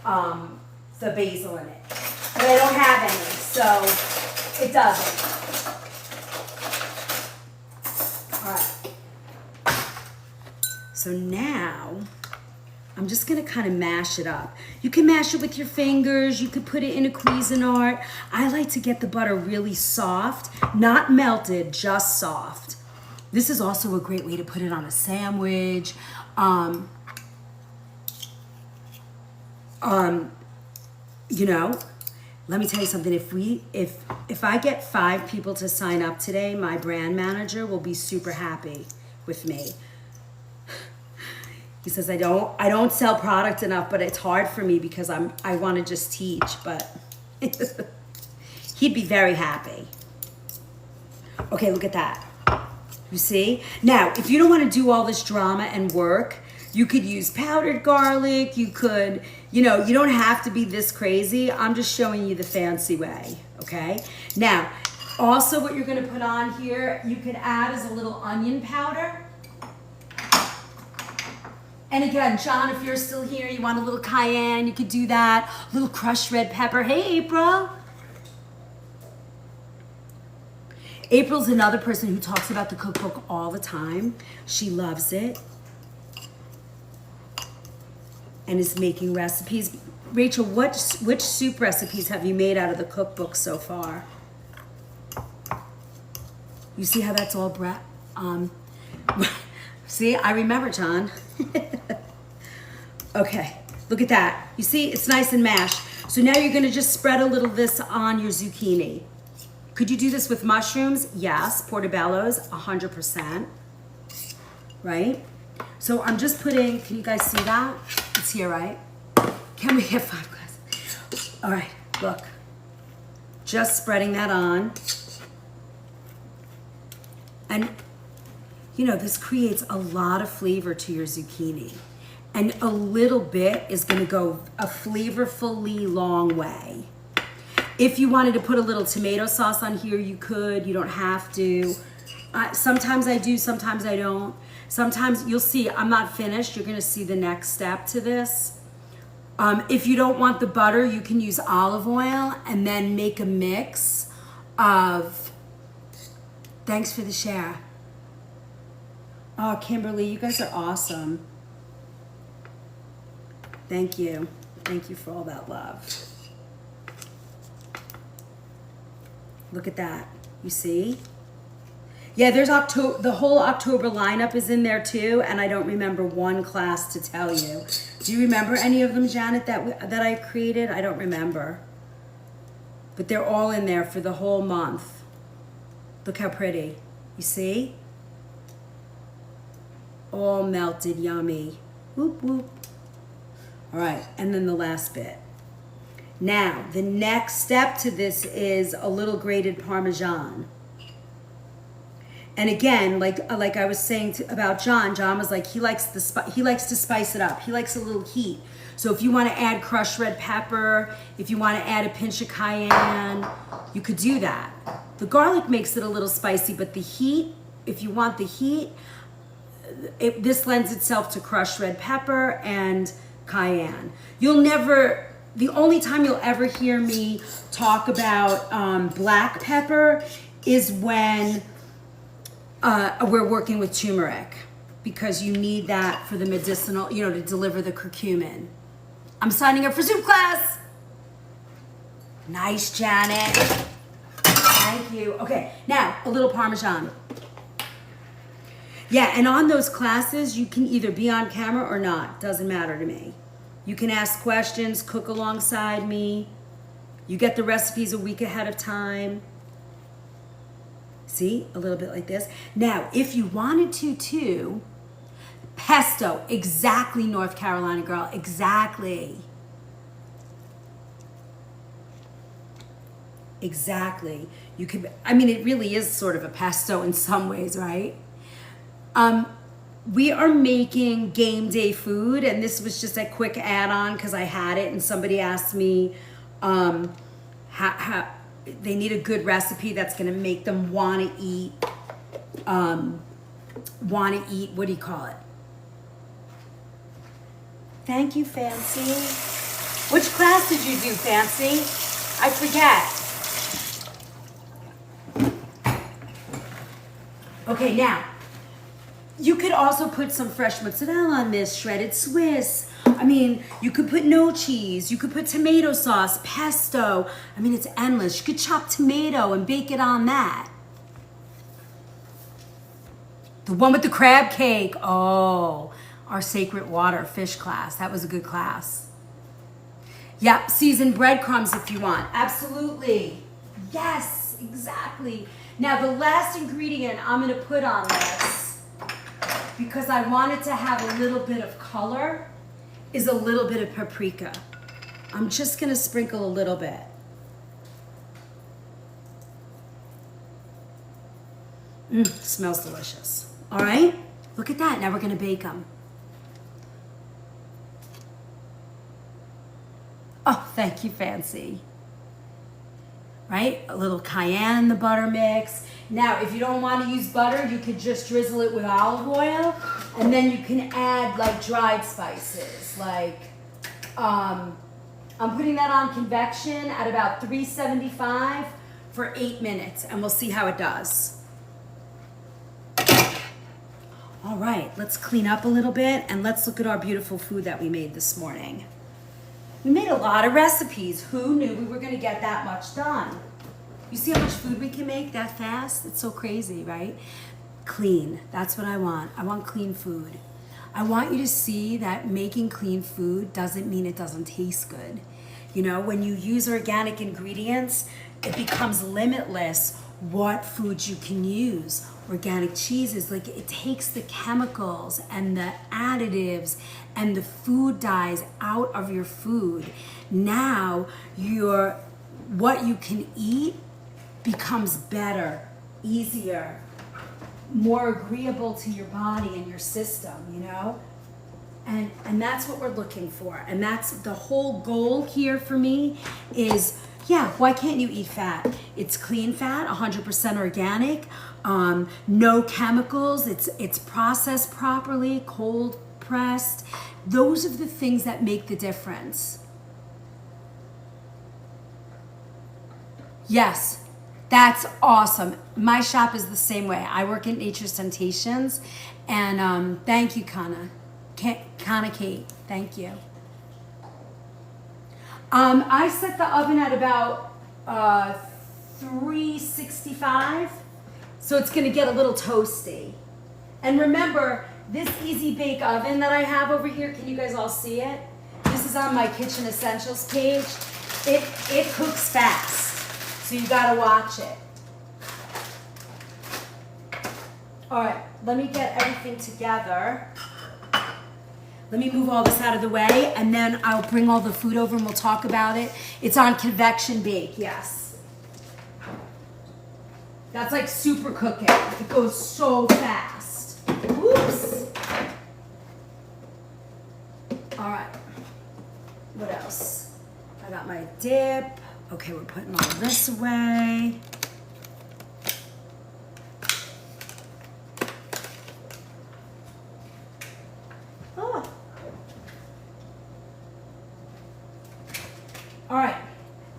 the basil in it. But I don't have any, so it doesn't. All right. So now, I'm just gonna kind of mash it up. You can mash it with your fingers, you could put it in a Cuisinart. I like to get the butter really soft, not melted, just soft. This is also a great way to put it on a sandwich. You know, let me tell you something. If I get 5 people to sign up today, my brand manager will be super happy with me. He says I don't sell product enough, but it's hard for me because I want to just teach, but he'd be very happy. Okay, look at that. You see? Now, if you don't want to do all this drama and work, you could use powdered garlic. You could, you don't have to be this crazy. I'm just showing you the fancy way, okay? Now, also what you're going to put on here, you can add is a little onion powder. And again, John, if you're still here, you want a little cayenne, you could do that. A little crushed red pepper. Hey, April. April's another person who talks about the cookbook all the time. She loves it and is making recipes. Rachel, which soup recipes have you made out of the cookbook so far? You see how that's all see, I remember, John. Okay, look at that. You see, it's nice and mashed. So now you're gonna just spread a little of this on your zucchini. Could you do this with mushrooms? Yes, portobellos, 100%, right? So I'm just putting, can you guys see that? It's here, right? Can we get 5 glasses? All right, look. Just spreading that on. And, this creates a lot of flavor to your zucchini. And a little bit is gonna go a flavorfully long way. If you wanted to put a little tomato sauce on here, you could. You don't have to. Sometimes I do, sometimes I don't. Sometimes you'll see, I'm not finished. You're gonna see the next step to this. If you don't want the butter, you can use olive oil and then make a mix of, thanks for the share. Oh, Kimberly, you guys are awesome. Thank you. Thank you for all that love. Look at that. You see? Yeah, there's the whole October lineup is in there too, and I don't remember one class to tell you. Do you remember any of them, Janet, that I created? I don't remember. But they're all in there for the whole month. Look how pretty. You see? All melted, yummy. Whoop, whoop. All right, and then the last bit. Now, the next step to this is a little grated Parmesan. And again, like I was saying about John was like, he likes to spice it up. He likes a little heat. So if you want to add crushed red pepper, if you want to add a pinch of cayenne, you could do that. The garlic makes it a little spicy, but the heat, if you want the heat, this lends itself to crushed red pepper and cayenne. The only time you'll ever hear me talk about black pepper is when we're working with turmeric, because you need that for the medicinal, to deliver the curcumin. I'm signing up for soup class. Nice, Janet. Thank you. Okay, now a little Parmesan. Yeah, and on those classes, you can either be on camera or not. Doesn't matter to me. You can ask questions, cook alongside me. You get the recipes a week ahead of time. See, a little bit like this. Now, if you wanted to too, pesto, exactly, North Carolina girl, exactly. Exactly. You could, it really is sort of a pesto in some ways, right? We are making game day food, and this was just a quick add-on because I had it and somebody asked me how they need a good recipe that's going to make them want to eat, what do you call it? Thank you, Fancy. Which class did you do, Fancy? I forget. Okay, now, you could also put some fresh mozzarella on this, shredded Swiss. You could put no cheese. You could put tomato sauce, pesto. It's endless. You could chop tomato and bake it on that. The one with the crab cake. Oh, our sacred water fish class. That was a good class. Yep, seasoned breadcrumbs if you want. Absolutely. Yes, exactly. Now, the last ingredient I'm going to put on this, because I want it to have a little bit of color, is a little bit of paprika. I'm just going to sprinkle a little bit. Smells delicious. All right, look at that. Now we're gonna bake them. Oh, thank you, Fancy. Right, a little cayenne in the butter mix. Now, if you don't want to use butter, you could just drizzle it with olive oil, and then you can add like dried spices. Like, I'm putting that on convection at about 375 for 8 minutes, and we'll see how it does. All right, let's clean up a little bit, and let's look at our beautiful food that we made this morning. We made a lot of recipes. Who knew we were gonna get that much done? You see how much food we can make that fast? It's so crazy, right? Clean, that's what I want. I want clean food. I want you to see that making clean food doesn't mean it doesn't taste good. You know, when you use organic ingredients, it becomes limitless what foods you can use. Organic cheeses, like it takes the chemicals and the additives and the food dyes out of your food. Now what you can eat becomes better, easier, more agreeable to your body and your system, you know? And that's what we're looking for. And that's the whole goal here for me is, yeah, why can't you eat fat? It's clean fat, 100% organic, no chemicals, it's processed properly, cold pressed. Those are the things that make the difference. Yes, that's awesome. My shop is the same way. I work at Nature's Temptations, and thank you, Kana Kate, thank you. I set the oven at about 365, so it's gonna get a little toasty. And remember, this Easy Bake Oven that I have over here, can you guys all see it? This is on my Kitchen Essentials page. It cooks fast, so you gotta watch it. All right, let me get everything together. Let me move all this out of the way, and then I'll bring all the food over and we'll talk about it. It's on convection bake, yes. That's like super cooking. It goes so fast. Whoops. All right, what else? I got my dip. Okay, we're putting all this away. All right,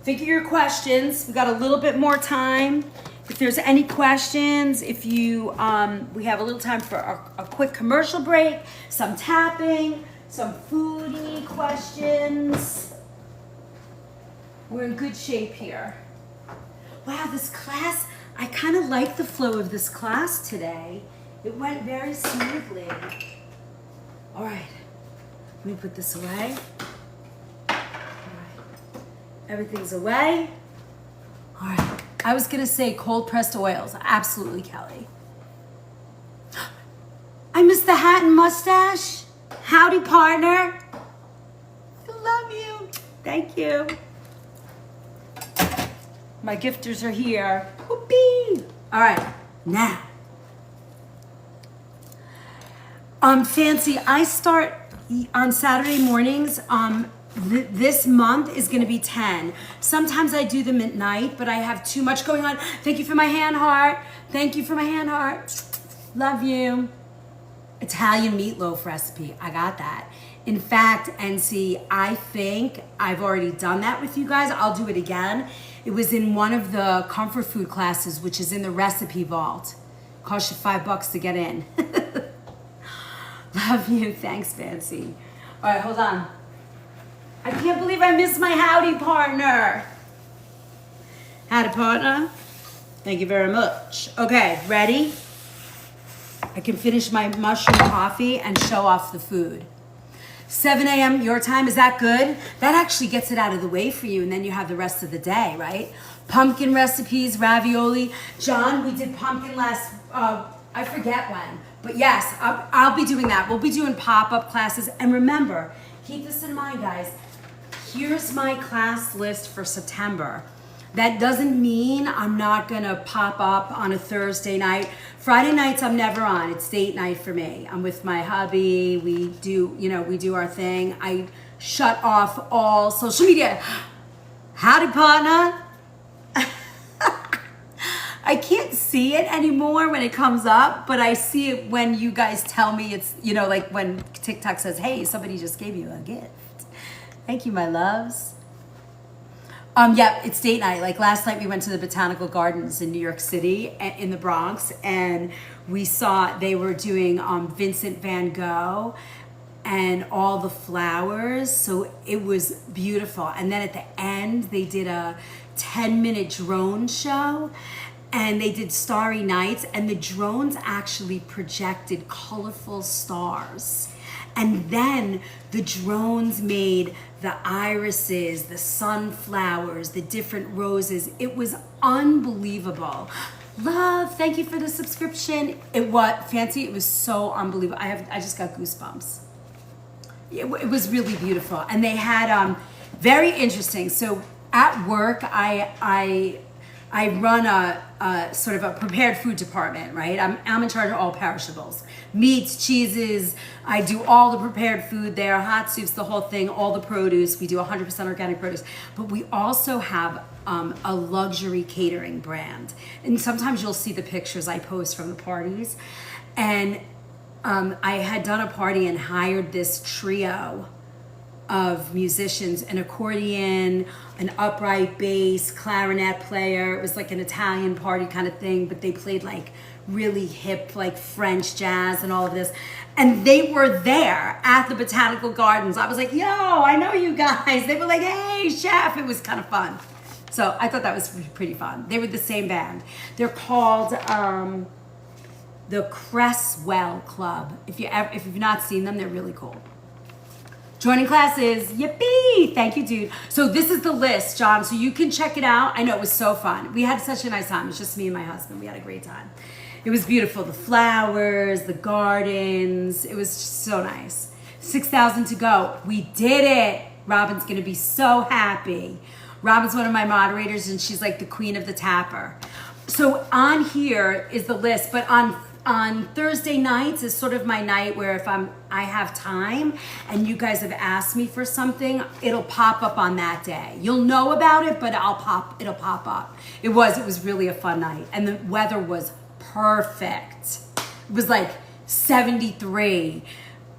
think of your questions. We got a little bit more time. If there's any questions, if you, we have a little time for a quick commercial break, some tapping, some foodie questions. We're in good shape here. Wow, this class, I kind of like the flow of this class today. It went very smoothly. All right, let me put this away. Everything's away. All right. I was gonna say cold pressed oils. Absolutely, Kelly. I missed the hat and mustache. Howdy, partner. I love you. Thank you. My gifters are here. Whoopee. All right, now. Fancy, I start on Saturday mornings. This month is going to be 10. Sometimes I do them at night, but I have too much going on. Thank you for my hand heart. Thank you for my hand heart. Love you. Italian meatloaf recipe. I got that. In fact, NC, I think I've already done that with you guys. I'll do it again. It was in one of the comfort food classes, which is in the recipe vault. Cost you $5 to get in. Love you. Thanks, Fancy. All right, hold on. I can't believe I missed my howdy partner. Howdy partner. Thank you very much. Okay, ready? I can finish my mushroom coffee and show off the food. 7 a.m. your time, is that good? That actually gets it out of the way for you, and then you have the rest of the day, right? Pumpkin recipes, ravioli. John, we did pumpkin last, I forget when. But yes, I'll be doing that. We'll be doing pop-up classes. And remember, keep this in mind, guys. Here's my class list for September. That doesn't mean I'm not gonna pop up on a Thursday night. Friday nights I'm never on. It's date night for me. I'm with my hubby. We do our thing. I shut off all social media. Howdy, partner. I can't see it anymore when it comes up, but I see it when you guys tell me it's, like when TikTok says, hey, somebody just gave you a gift. Thank you, my loves. Yeah, it's date night. Like last night we went to the Botanical Gardens in New York City, in the Bronx, and we saw they were doing Vincent van Gogh and all the flowers. So it was beautiful. And then at the end, they did a 10-minute drone show, and they did Starry Nights, and the drones actually projected colorful stars. And then the drones made the irises, the sunflowers, the different roses. It was unbelievable. Love, thank you for the subscription. It was so unbelievable. I just got goosebumps. It was really beautiful. And they had very interesting. So at work, I run a sort of a prepared food department, right? I'm in charge of all perishables. Meats, cheeses, I do all the prepared food there, hot soups, the whole thing, all the produce. We do 100% organic produce. But we also have a luxury catering brand. And sometimes you'll see the pictures I post from the parties. And I had done a party and hired this trio of musicians, an accordion, an upright bass, clarinet player. It was like an Italian party kind of thing, but they played like really hip, like French jazz and all of this. And they were there at the Botanical Gardens. I was like, yo, I know you guys. They were like, hey, chef. It was kind of fun. So I thought that was pretty fun. They were the same band. They're called the Cresswell Club. If you've not seen them, they're really cool. Joining classes, yippee! Thank you, dude. So this is the list, John, so you can check it out. I know it was so fun. We had such a nice time. It's just me and my husband. We had a great time. It was beautiful. The flowers, the gardens. It was just so nice. 6,000 to go. We did it. Robin's gonna be so happy. Robin's one of my moderators, and she's like the queen of the tapper. So on here is the list, but on Thursday nights is sort of my night where if I have time and you guys have asked me for something, it'll pop up on that day. You'll know about it, but it'll pop up. It was really a fun night, and the weather was perfect. It was like 73,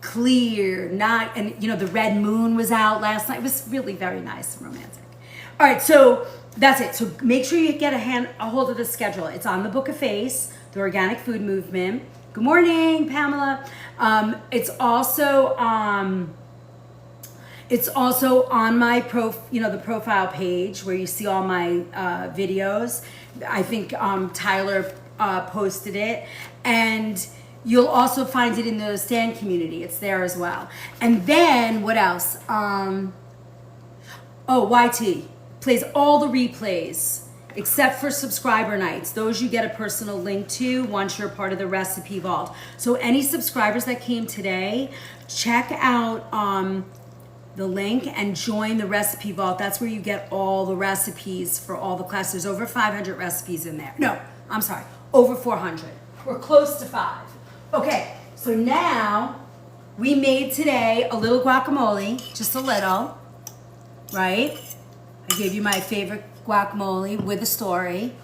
clear, and the red moon was out last night. It was really very nice and romantic. All right, so that's it. So make sure you get a hold of the schedule. It's on the Book of Face, the Organic Food Movement. Good morning, Pamela. It's also on my the profile page where you see all my videos. I think Tyler posted it, and you'll also find it in the Stan community. It's there as well. And then what else? YT plays all the replays except for subscriber nights. Those you get a personal link to once you're part of the recipe vault. So any subscribers that came today, check out the link and join the recipe vault. That's where you get all the recipes for all the classes. There's over 500 recipes in there. No, I'm sorry, over 400. We're close to 5. Okay, so now we made today a little guacamole, just a little, right? I gave you my favorite guacamole with a story.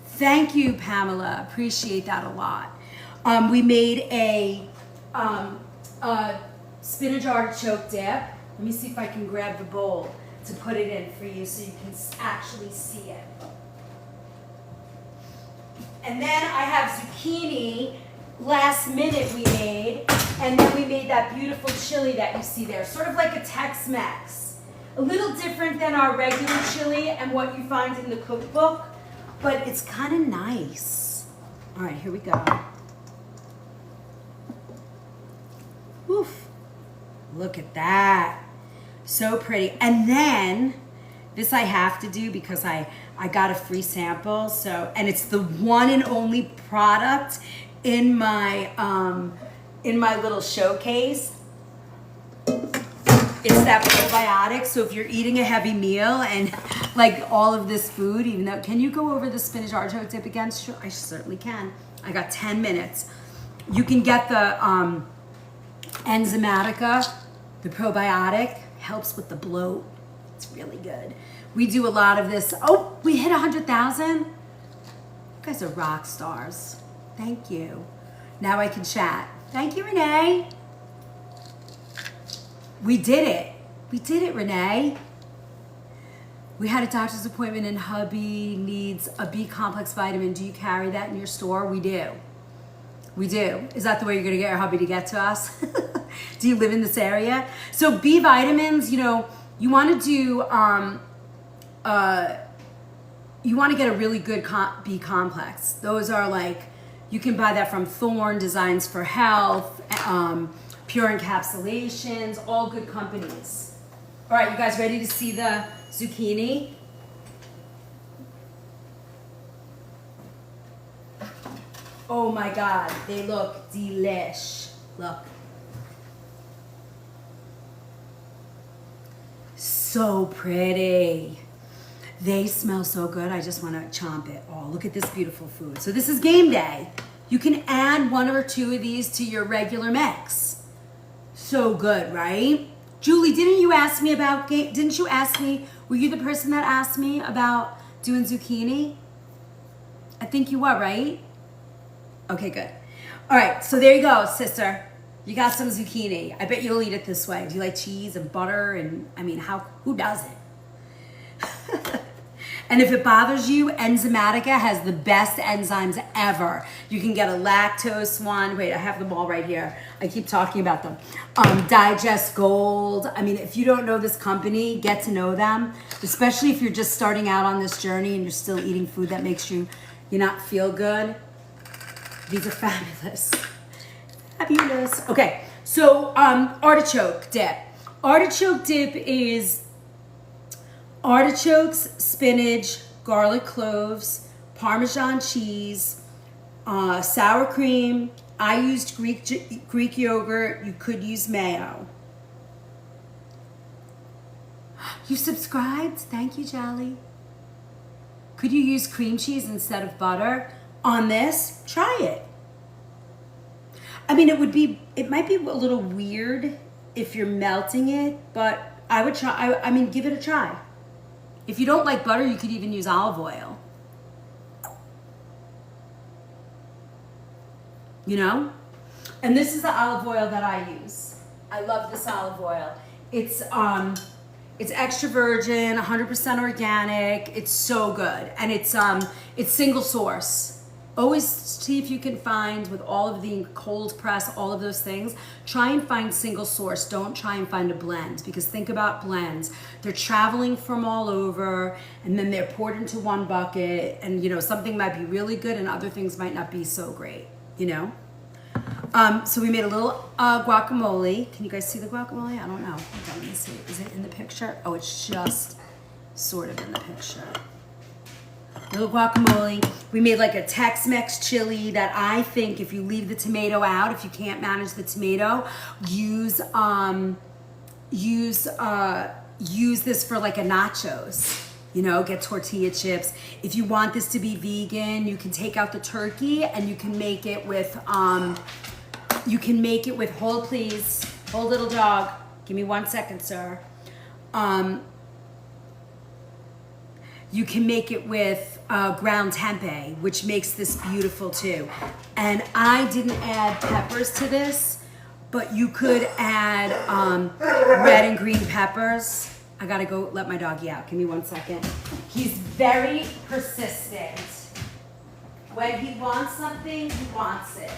Thank you, Pamela. Appreciate that a lot. We made a spinach artichoke dip. Let me see if I can grab the bowl to put it in for you so you can actually see it. And then I have zucchini, last minute we made, and then we made that beautiful chili that you see there, sort of like a Tex-Mex. A little different than our regular chili and what you find in the cookbook, but it's kind of nice. All right, here we go. Oof, look at that. So pretty. And then, this I have to do because I got a free sample, and it's the one and only product in my little showcase. It's that probiotic. So if you're eating a heavy meal and like all of this food, even though, can you go over the spinach artichoke dip again? Sure, I certainly can. I got 10 minutes. You can get the Enzymatica, the probiotic, helps with the bloat. It's really good. We do a lot of this. Oh, we hit 100,000. You guys are rock stars. Thank you. Now I can chat. Thank you, Renee. We did it. We did it, Renee. We had a doctor's appointment and hubby needs a B complex vitamin. Do you carry that in your store? We do. We do. Is that the way you're going to get your hubby to get to us? Do you live in this area? So B vitamins, you know, you want to do, you want to get a really good B complex. Those are like, you can buy that from Thorne, Designs for Health, Pure Encapsulations, all good companies. All right, you guys ready to see the zucchini? Oh my God, they look delish. Look. So pretty. They smell so good, I just want to chomp it all. Look at this beautiful food. So this is game day. You can add 1 or 2 of these to your regular mix. So good, right? Julie, didn't you ask me, were you the person that asked me about doing zucchini? I think you were, right? Okay, good. All right, so there you go, sister. You got some zucchini. I bet you'll eat it this way. Do you like cheese and butter? And I mean, who doesn't? And if it bothers you, Enzymatica has the best enzymes ever. You can get a lactose one. Wait, I have them all right here. I keep talking about them. Digest Gold. I mean, if you don't know this company, get to know them, especially if you're just starting out on this journey and you're still eating food that makes you not feel good. These are fabulous. Fabulous. Okay, so artichoke dip. Artichoke dip is artichokes, spinach, garlic cloves, Parmesan cheese, sour cream. I used Greek yogurt. You could use mayo. You subscribed? Thank you, Jolly. Could you use cream cheese instead of butter on this? Try it. I mean, it might be a little weird if you're melting it, but I would try. I mean, give it a try. If you don't like butter, you could even use olive oil. You know? And this is the olive oil that I use. I love this olive oil. It's extra virgin, 100% organic. It's so good. And it's single source. Always see if you can find, with all of the cold press, all of those things, try and find single source. Don't try and find a blend, because think about blends. They're traveling from all over and then they're poured into one bucket, and something might be really good and other things might not be so great, So we made a little guacamole. Can you guys see the guacamole? I don't know. Let me see. Is it in the picture? Oh, it's just sort of in the picture. Little guacamole. We made like a Tex-Mex chili that I think if you leave the tomato out, if you can't manage the tomato, use this for like a nachos. Get tortilla chips. If you want this to be vegan, you can take out the turkey and you can make it with hold please, hold little dog. Give me 1 second, sir. You can make it with ground tempeh, which makes this beautiful too. And I didn't add peppers to this, but you could add red and green peppers. I gotta go let my doggy out. Give me 1 second. He's very persistent. When he wants something, he wants it.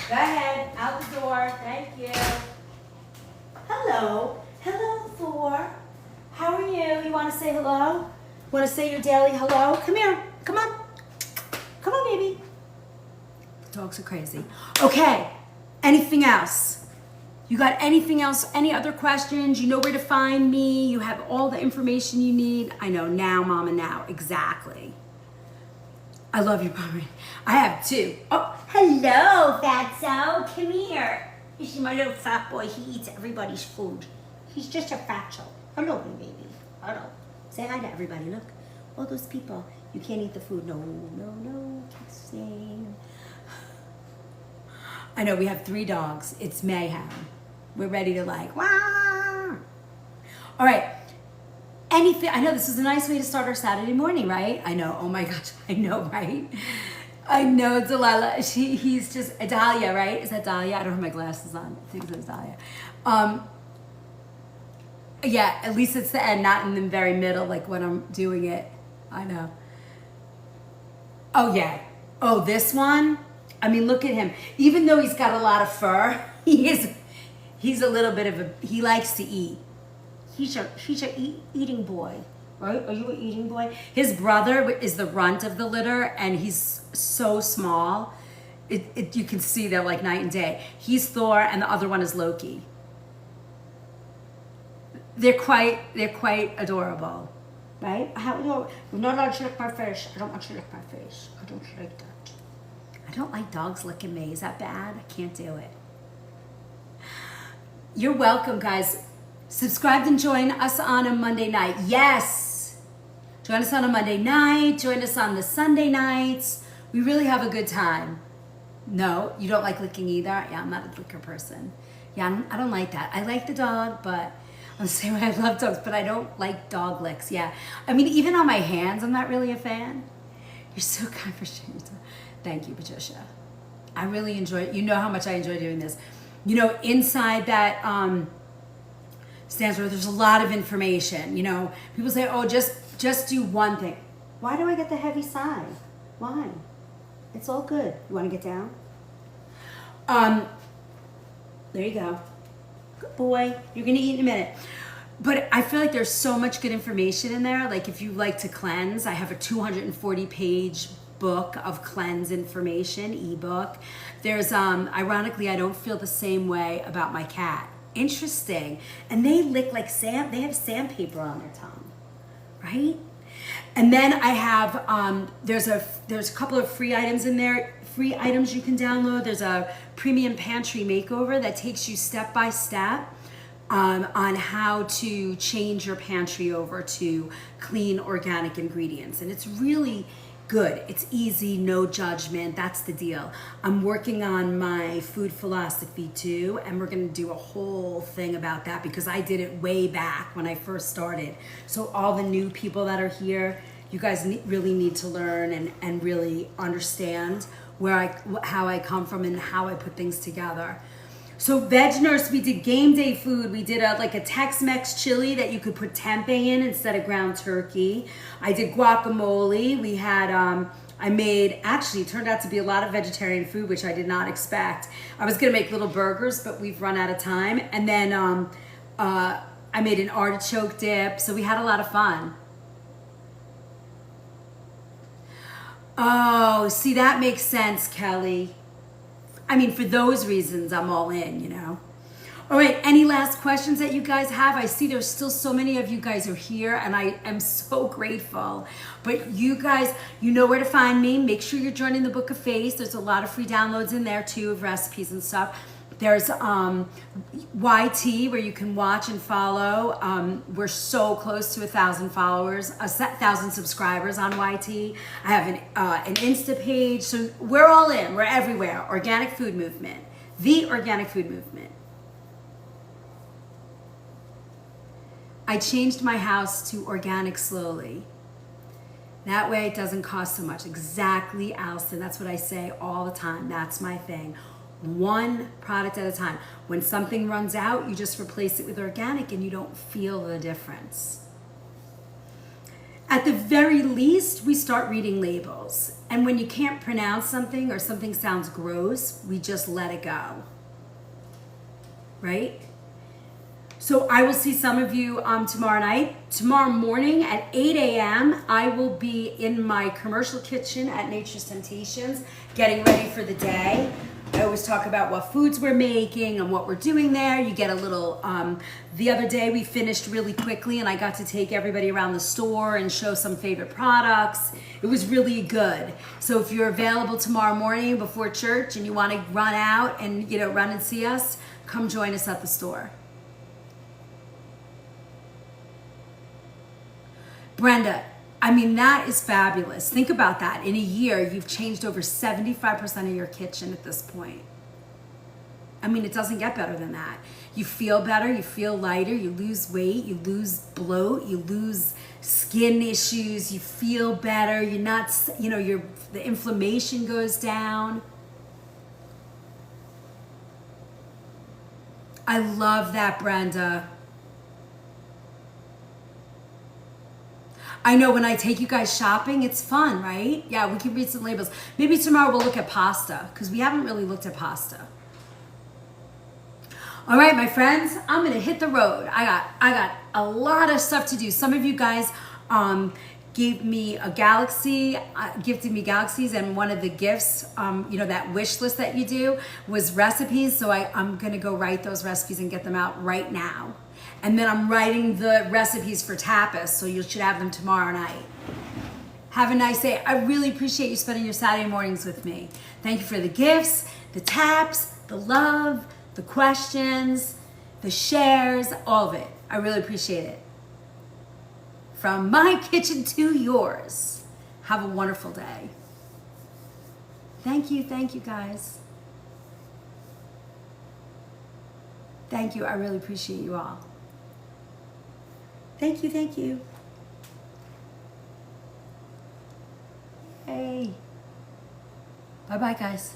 Go ahead, out the door. Thank you. Hello. Hello, Thor. How are you? You want to say hello? Want to say your daily hello? Come here. Come on. Come on, baby. The dogs are crazy. Okay. Anything else? You got anything else? Any other questions? You know where to find me. You have all the information you need. I know now, Mama, now. Exactly. I love you, Pomeranian. I have 2. Oh, hello, Fatso. Come here. You see my little fat boy. He eats everybody's food. He's just a fatso. Hello, baby. Hello. Say hi to everybody. Look, all those people. You can't eat the food. No, no, no. Kissing. I know we have 3 dogs. It's mayhem. We're ready to like, wah! All right. Anything, I know this is a nice way to start our Saturday morning, right? I know, oh my gosh, I know, right? I know, Delilah, he's just, Dahlia, right? Is that Dahlia? I don't have my glasses on. I think it's Dahlia. Yeah, at least it's the end, not in the very middle, like when I'm doing it. I know. Oh yeah. Oh, this one? I mean, look at him. Even though he's got a lot of fur, he's a little bit of a, he likes to eat. He's a eating boy, right? Are you an eating boy? His brother is the runt of the litter, and he's so small. You can see they're like night and day. He's Thor, and the other one is Loki. They're quite adorable, right? How adorable. You're not allowed to lick my face. I don't want you to lick my face. I don't like that. I don't like dogs licking me. Is that bad? I can't do it. You're welcome, guys. Subscribe and join us on a Monday night. Yes. Join us on a Monday night. Join us on the Sunday nights. We really have a good time. No, you don't like licking either? Yeah, I'm not a licker person. Yeah, I don't like that. I like the dog, but I'm the same way. I love dogs, but I don't like dog licks. Yeah. I mean, even on my hands, I'm not really a fan. You're so kind for sharing. Thank you, Patricia. I really enjoy it. You know how much I enjoy doing this. You know, inside that stands where there's a lot of information. You know, people say, oh, just do one thing. Why do I get the heavy side? Why? It's all good. You want to get down? There you go. Good boy. You're going to eat in a minute. But I feel like there's so much good information in there. Like if you like to cleanse, I have a 240-page book of cleanse information, ebook. There's, ironically, I don't feel the same way about my cat. Interesting. And they lick like sand, they have sandpaper on their tongue, right? And then I have, there's a couple of free items in there, free items you can download. There's a premium pantry makeover that takes you step by step on how to change your pantry over to clean organic ingredients. And it's really good. It's easy, no judgment. That's the deal. I'm working on my food philosophy too, and we're going to do a whole thing about that because I did it way back when I first started. So all the new people that are here, you guys really need to learn and really understand how I come from and how I put things together. So Veg Nurse, we did game day food. We did like a Tex-Mex chili that you could put tempeh in instead of ground turkey. I did guacamole. We had, actually it turned out to be a lot of vegetarian food, which I did not expect. I was gonna make little burgers, but we've run out of time. And then I made an artichoke dip. So we had a lot of fun. Oh, see, that makes sense, Kelly. I mean, for those reasons, I'm all in, you know. All right, any last questions that you guys have? I see there's still so many of you guys are here, and I am so grateful. But you guys, you know where to find me. Make sure you're joining the Book of Face. There's a lot of free downloads in there, too, of recipes and stuff. There's YT, where you can watch and follow. We're so close to 1,000 followers, 1,000 subscribers on YT. I have an Insta page. So we're all in. We're everywhere. Organic Food Movement. The Organic Food Movement. I changed my house to organic slowly. That way it doesn't cost so much. Exactly, Allison. That's what I say all the time. That's my thing. One product at a time. When something runs out, you just replace it with organic and you don't feel the difference. At the very least, we start reading labels. And when you can't pronounce something or something sounds gross, we just let it go. Right? So I will see some of you tomorrow night. Tomorrow morning at 8 a.m., I will be in my commercial kitchen at Nature's Temptations, getting ready for the day. I always talk about what foods we're making and what we're doing there. You get a little, the other day we finished really quickly and I got to take everybody around the store and show some favorite products. It was really good. So if you're available tomorrow morning before church and you want to run out and, run and see us, come join us at the store. Brenda, I mean, that is fabulous. Think about that. In a year, you've changed over 75% of your kitchen at this point. I mean, it doesn't get better than that. You feel better, you feel lighter, you lose weight, you lose bloat, you lose skin issues, you feel better, you're not, you know, the inflammation goes down. I love that, Brenda. I know when I take you guys shopping, it's fun, right? Yeah, we can read some labels. Maybe tomorrow we'll look at pasta because we haven't really looked at pasta. All right, my friends, I'm gonna hit the road. I got a lot of stuff to do. Some of you guys gave me a galaxy, gifted me galaxies, and one of the gifts, you know, that wish list that you do was recipes. So I'm gonna go write those recipes and get them out right now. And then I'm writing the recipes for tapas, so you should have them tomorrow night. Have a nice day. I really appreciate you spending your Saturday mornings with me. Thank you for the gifts, the taps, the love, the questions, the shares, all of it. I really appreciate it. From my kitchen to yours. Have a wonderful day. Thank you guys. Thank you, I really appreciate you all. Thank you. Yay. Bye-bye, guys.